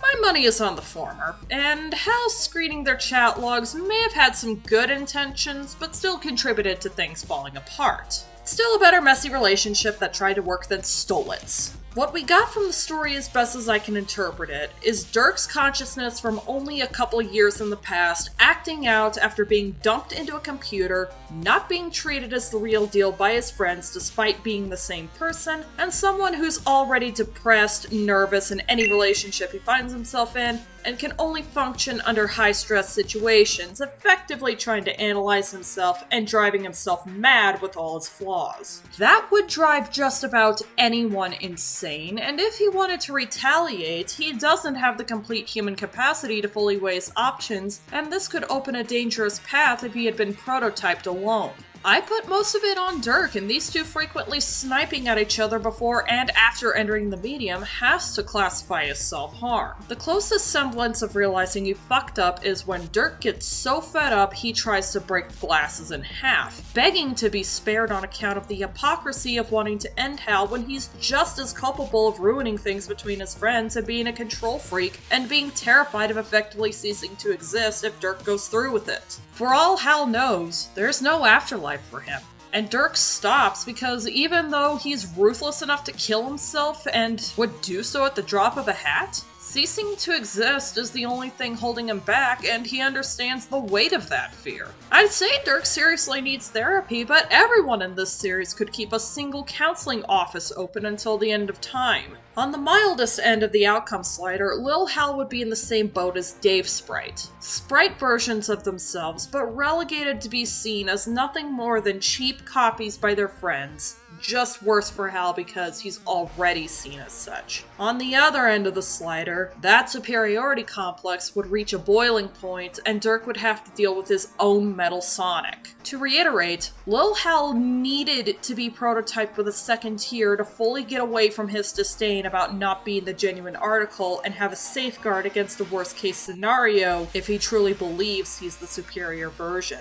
Speaker 1: My money is on the former, and Hal screening their chat logs may have had some good intentions, but still contributed to things falling apart. Still a better messy relationship that tried to work than Stolitz. What we got from the story, as best as I can interpret it, is Dirk's consciousness from only a couple of years in the past acting out after being dumped into a computer, not being treated as the real deal by his friends despite being the same person, and someone who's already depressed, nervous in any relationship he finds himself in, and can only function under high-stress situations, effectively trying to analyze himself and driving himself mad with all his flaws. That would drive just about anyone insane, and if he wanted to retaliate, he doesn't have the complete human capacity to fully weigh his options, and this could open a dangerous path if he had been prototyped alone. I put most of it on Dirk, and these 2 frequently sniping at each other before and after entering the medium has to classify as self-harm. The closest semblance of realizing you fucked up is when Dirk gets so fed up he tries to break glasses in half, begging to be spared on account of the hypocrisy of wanting to end Hal when he's just as culpable of ruining things between his friends and being a control freak and being terrified of effectively ceasing to exist if Dirk goes through with it. For all Hal knows, there's no afterlife for him, And Dirk stops because even though he's ruthless enough to kill himself and would do so at the drop of a hat, ceasing to exist is the only thing holding him back, and he understands the weight of that fear. I'd say Dirk seriously needs therapy, but everyone in this series could keep a single counseling office open until the end of time. On the mildest end of the outcome slider, Lil Hal would be in the same boat as Dave Sprite. Sprite versions of themselves, but relegated to be seen as nothing more than cheap copies by their friends. Just worse for Hal because he's already seen as such. On the other end of the slider, that superiority complex would reach a boiling point and Dirk would have to deal with his own Metal Sonic. To reiterate, Lil Hal needed to be prototyped with a second tier to fully get away from his disdain about not being the genuine article and have a safeguard against a worst case scenario if he truly believes he's the superior version.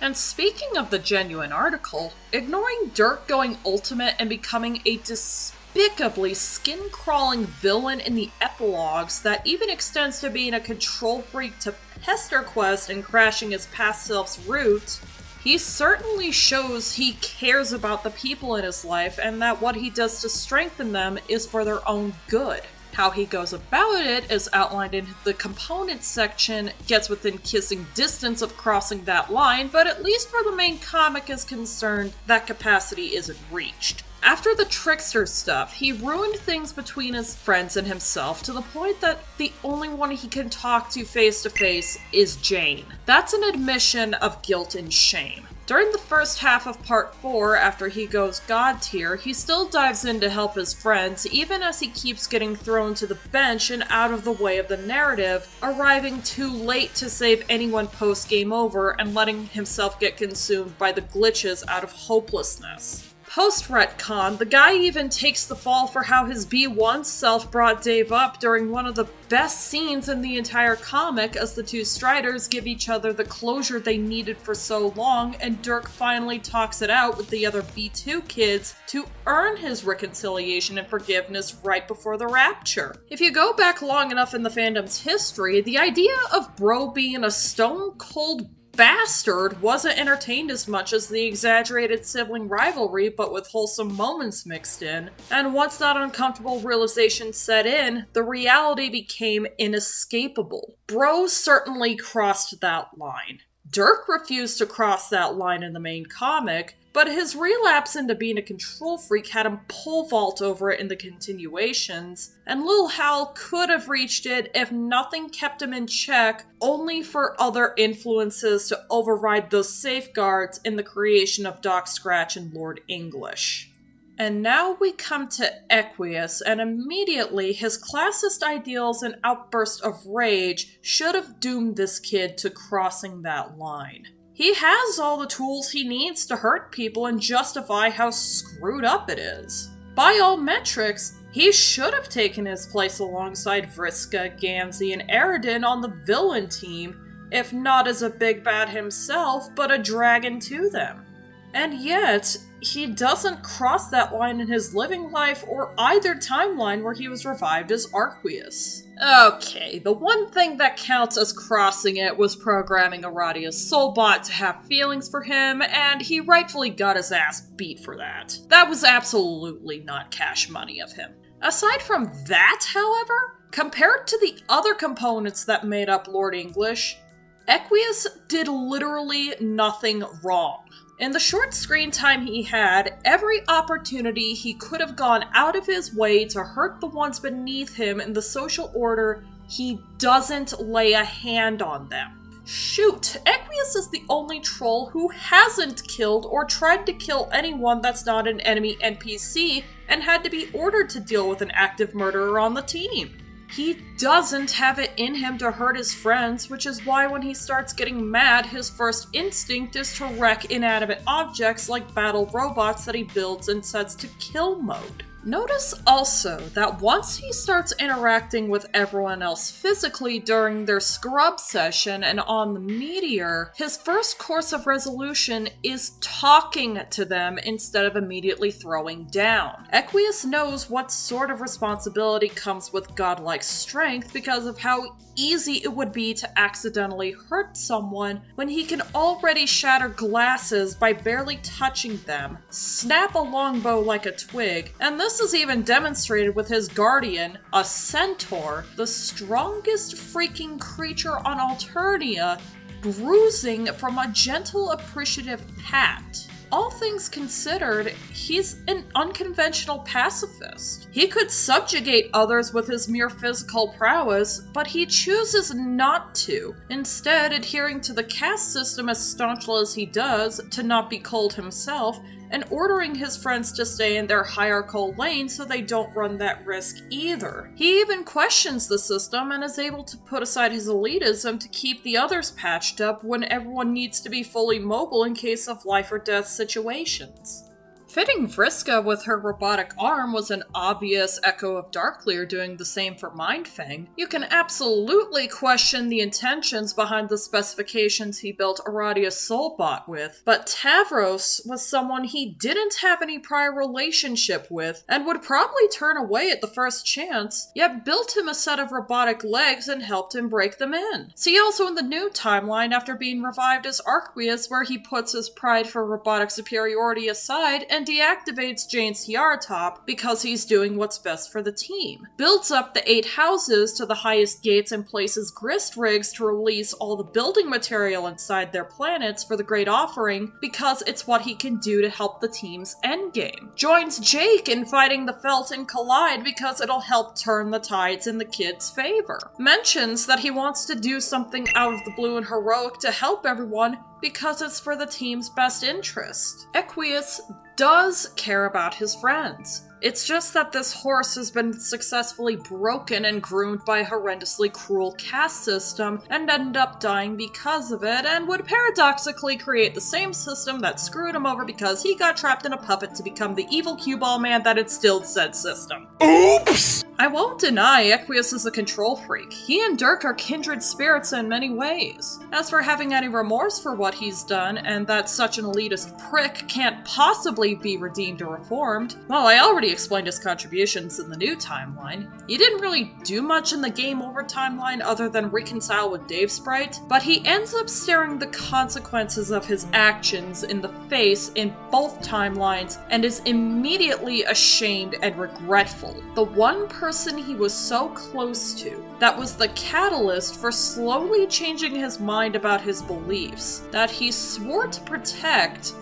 Speaker 1: And speaking of the genuine article, ignoring Dirk going ultimate and becoming a despicably skin-crawling villain in the epilogues that even extends to being a control freak to pester Quest and crashing his past self's route, he certainly shows he cares about the people in his life and that what he does to strengthen them is for their own good. How he goes about it, as outlined in the components section, gets within kissing distance of crossing that line, but at least where the main comic is concerned, that capacity isn't reached. After the trickster stuff, he ruined things between his friends and himself to the point that the only one he can talk to face is Jane. That's an admission of guilt and shame. During the first half of Part 4, after he goes God tier, he still dives in to help his friends, even as he keeps getting thrown to the bench and out of the way of the narrative, arriving too late to save anyone post-game over and letting himself get consumed by the glitches out of hopelessness. Post-retcon, the guy even takes the fall for how his B1 self brought Dave up during one of the best scenes in the entire comic as the two Striders give each other the closure they needed for so long, and Dirk finally talks it out with the other B2 kids to earn his reconciliation and forgiveness right before the rapture. If you go back long enough in the fandom's history, the idea of Bro being a stone-cold bastard wasn't entertained as much as the exaggerated sibling rivalry, but with wholesome moments mixed in. And once that uncomfortable realization set in, the reality became inescapable. Bro certainly crossed that line. Dirk refused to cross that line in the main comic, but his relapse into being a control freak had him pole vault over it in the continuations, and Lil Hal could have reached it if nothing kept him in check, only for other influences to override those safeguards in the creation of Doc Scratch and Lord English. And now we come to Equius, and immediately his classist ideals and outburst of rage should have doomed this kid to crossing that line. He has all the tools he needs to hurt people and justify how screwed up it is. By all metrics, he should have taken his place alongside Vriska, Gamzee, and Aridin on the villain team, if not as a big bad himself, but a dragon to them. And yet, he doesn't cross that line in his living life or either timeline where he was revived as Equius. Okay, the one thing that counts as crossing it was programming Aradia's soulbot to have feelings for him, and he rightfully got his ass beat for that. That was absolutely not cash money of him. Aside from that, however, compared to the other components that made up Lord English, Equius did literally nothing wrong. In the short screen time he had, every opportunity he could have gone out of his way to hurt the ones beneath him in the social order, he doesn't lay a hand on them. Shoot, Equius is the only troll who hasn't killed or tried to kill anyone that's not an enemy NPC and had to be ordered to deal with an active murderer on the team. He doesn't have it in him to hurt his friends, which is why when he starts getting mad, his first instinct is to wreck inanimate objects like battle robots that he builds and sets to kill mode. Notice also that once he starts interacting with everyone else physically during their scrub session and on the Meteor, his first course of resolution is talking to them instead of immediately throwing down. Equius knows what sort of responsibility comes with godlike strength because of how easy it would be to accidentally hurt someone when he can already shatter glasses by barely touching them, snap a longbow like a twig, and this is even demonstrated with his guardian, a centaur, the strongest freaking creature on Alternia, bruising from a gentle appreciative pat. All things considered, he's an unconventional pacifist. He could subjugate others with his mere physical prowess, but he chooses not to, instead adhering to the caste system as staunchly as he does to not be cold himself, and ordering his friends to stay in their hierarchical lane so they don't run that risk either. He even questions the system and is able to put aside his elitism to keep the others patched up when everyone needs to be fully mobile in case of life or death situations. Fitting Vriska with her robotic arm was an obvious echo of Darkleer doing the same for Mindfang. You can absolutely question the intentions behind the specifications he built Aradia's Soulbot with, but Tavros was someone he didn't have any prior relationship with and would probably turn away at the first chance, yet built him a set of robotic legs and helped him break them in. See also in the new timeline after being revived as Arquius, where he puts his pride for robotic superiority aside and deactivates Jane's Tiara Top because he's doing what's best for the team. Builds up the 8 houses to the highest gates and places grist rigs to release all the building material inside their planets for the Great Offering because it's what he can do to help the team's endgame. Joins Jake in fighting the Felt and Collide because it'll help turn the tides in the kid's favor. Mentions that he wants to do something out of the blue and heroic to help everyone because it's for the team's best interest. Equius does care about his friends. It's just that this horse has been successfully broken and groomed by a horrendously cruel caste system and ended up dying because of it, and would paradoxically create the same system that screwed him over because he got trapped in a puppet to become the evil cue ball man that instilled said system.
Speaker 2: Oops!
Speaker 1: I won't deny Equius is a control freak. He and Dirk are kindred spirits in many ways. As for having any remorse for what he's done, and that such an elitist prick can't possibly be redeemed or reformed, well, I already explained his contributions in the new timeline. He didn't really do much in the game over timeline other than reconcile with Dave Sprite, but he ends up staring the consequences of his actions in the face in both timelines and is immediately ashamed and regretful. The one person he was so close to, that was the catalyst for slowly changing his mind about his beliefs, that he swore to protect,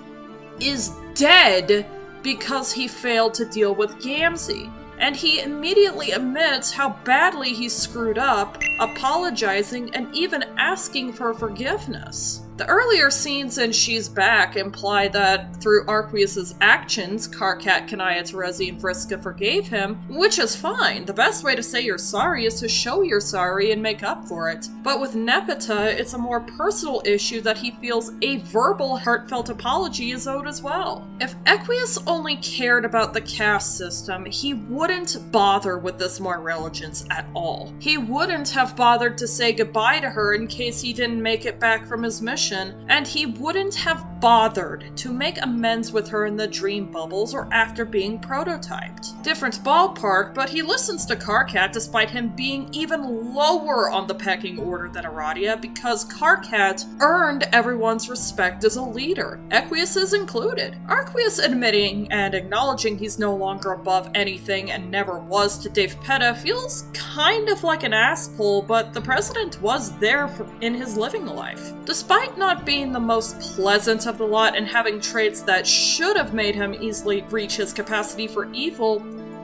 Speaker 1: is dead because he failed to deal with Gamzee. And he immediately admits how badly he screwed up, apologizing and even asking for forgiveness. The earlier scenes in She's Back imply that through Arquius' actions, Karkat, Kanaya, Terezi, and Vriska forgave him, which is fine. The best way to say you're sorry is to show you're sorry and make up for it. But with Nepeta, it's a more personal issue that he feels a verbal, heartfelt apology is owed as well. If Equius only cared about the caste system, he wouldn't bother with this moral religions at all. He wouldn't have bothered to say goodbye to her in case he didn't make it back from his mission, and he wouldn't have bothered to make amends with her in the dream bubbles or after being prototyped. Different ballpark, but he listens to Karkat despite him being even lower on the pecking order than Aradia because Karkat earned everyone's respect as a leader, Equius is included. Arquius admitting and acknowledging he's no longer above anything and never was to Dave Petta feels kind of like an asshole, but the president was there in his living life. Despite not being the most pleasant of the lot and having traits that should have made him easily reach his capacity for evil,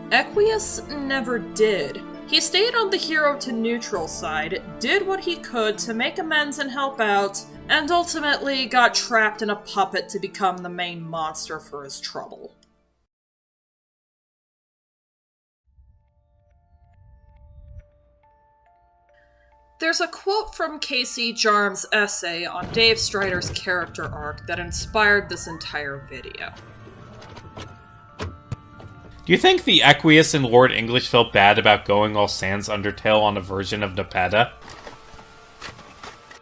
Speaker 1: Equius never did. He stayed on the hero to neutral side, did what he could to make amends and help out, and ultimately got trapped in a puppet to become the main monster for his trouble. There's a quote from Casey Jarm's essay on Dave Strider's character arc that inspired this entire video.
Speaker 3: Do you think the Equius and Lord English felt bad about going all sans Undertale on a version of Nepeta?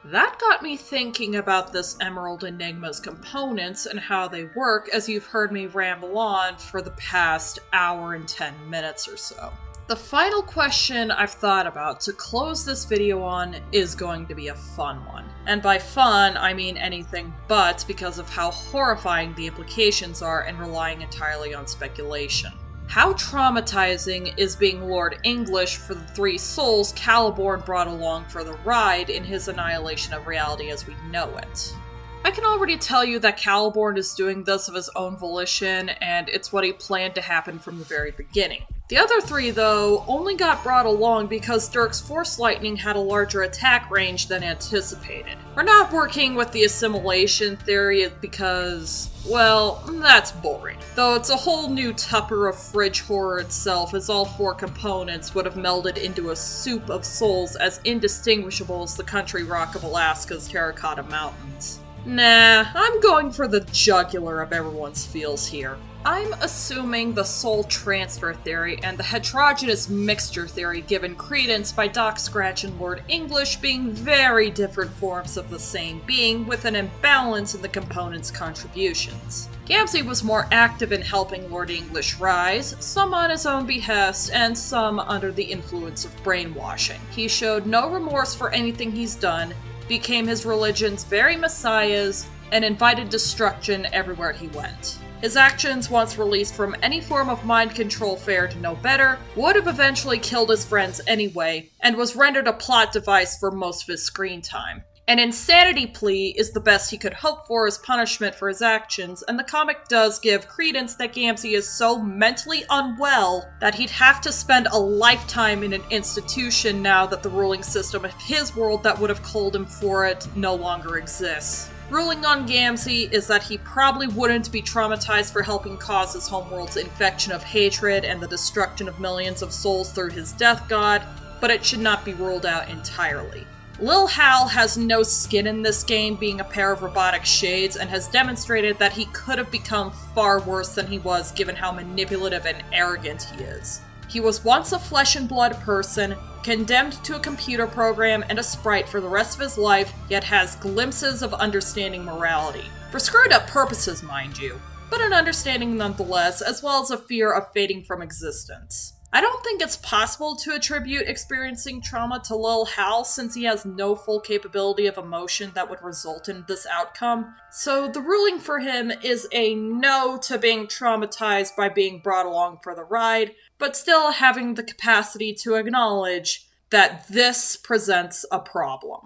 Speaker 1: That got me thinking about this Emerald Enigma's components and how they work, as you've heard me ramble on for the past hour and 10 minutes or so. The final question I've thought about to close this video on is going to be a fun one. And by fun, I mean anything but, because of how horrifying the implications are and relying entirely on speculation. How traumatizing is being Lord English for the three souls Caliborn brought along for the ride in his annihilation of reality as we know it? I can already tell you that Caliborn is doing this of his own volition, and it's what he planned to happen from the very beginning. The other three, though, only got brought along because Dirk's Force Lightning had a larger attack range than anticipated. We're not working with the assimilation theory because, well, that's boring. Though it's a whole new tupper of fridge horror itself, as all four components would have melded into a soup of souls as indistinguishable as the country rock of Alaska's Terracotta Mountains. Nah, I'm going for the jugular of everyone's feels here. I'm assuming the soul transfer theory and the heterogeneous mixture theory given credence by Doc Scratch and Lord English being very different forms of the same being with an imbalance in the components' contributions. Gamzee was more active in helping Lord English rise, some on his own behest and some under the influence of brainwashing. He showed no remorse for anything he's done, became his religion's very messiahs, and invited destruction everywhere he went. His actions, once released from any form of mind control fared no better, would have eventually killed his friends anyway, and was rendered a plot device for most of his screen time. An insanity plea is the best he could hope for as punishment for his actions, and the comic does give credence that Gamzee is so mentally unwell that he'd have to spend a lifetime in an institution now that the ruling system of his world that would have culled him for it no longer exists. Ruling on Gamzee is that he probably wouldn't be traumatized for helping cause his homeworld's infection of hatred and the destruction of millions of souls through his death god, but it should not be ruled out entirely. Lil Hal has no skin in this game, being a pair of robotic shades, and has demonstrated that he could have become far worse than he was given how manipulative and arrogant he is. He was once a flesh and blood person, condemned to a computer program and a sprite for the rest of his life, yet has glimpses of understanding morality. For screwed up purposes, mind you, but an understanding nonetheless, as well as a fear of fading from existence. I don't think it's possible to attribute experiencing trauma to Lil Hal since he has no full capability of emotion that would result in this outcome, so the ruling for him is a no to being traumatized by being brought along for the ride, but still having the capacity to acknowledge that this presents a problem.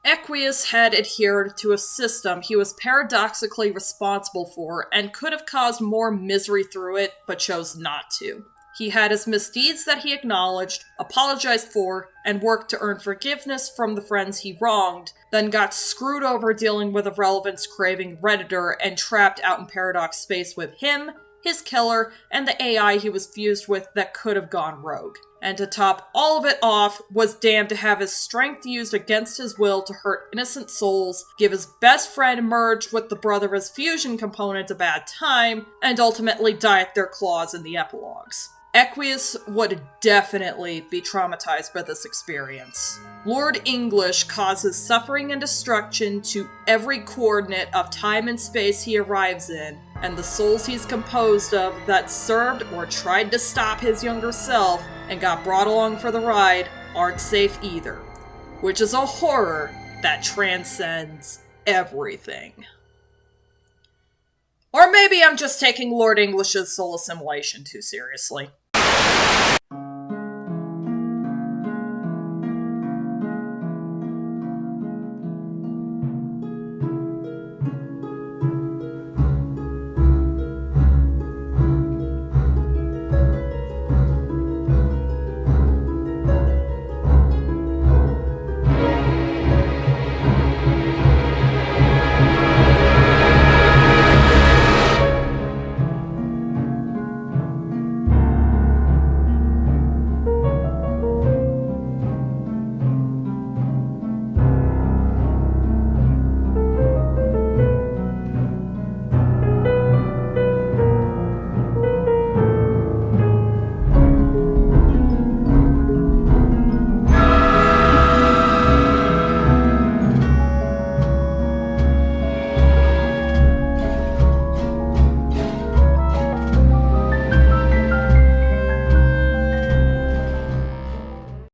Speaker 1: Equius had adhered to a system he was paradoxically responsible for and could have caused more misery through it, but chose not to. He had his misdeeds that he acknowledged, apologized for, and worked to earn forgiveness from the friends he wronged, then got screwed over dealing with a relevance-craving Redditor and trapped out in Paradox space with him, his killer, and the AI he was fused with that could have gone rogue. And to top all of it off, was damned to have his strength used against his will to hurt innocent souls, give his best friend merged with the brother of his fusion component a bad time, and ultimately die at their claws in the epilogues. Equius would definitely be traumatized by this experience. Lord English causes suffering and destruction to every coordinate of time and space he arrives in, and the souls he's composed of that served or tried to stop his younger self and got brought along for the ride aren't safe either, which is a horror that transcends everything. Or maybe I'm just taking Lord English's soul assimilation too seriously.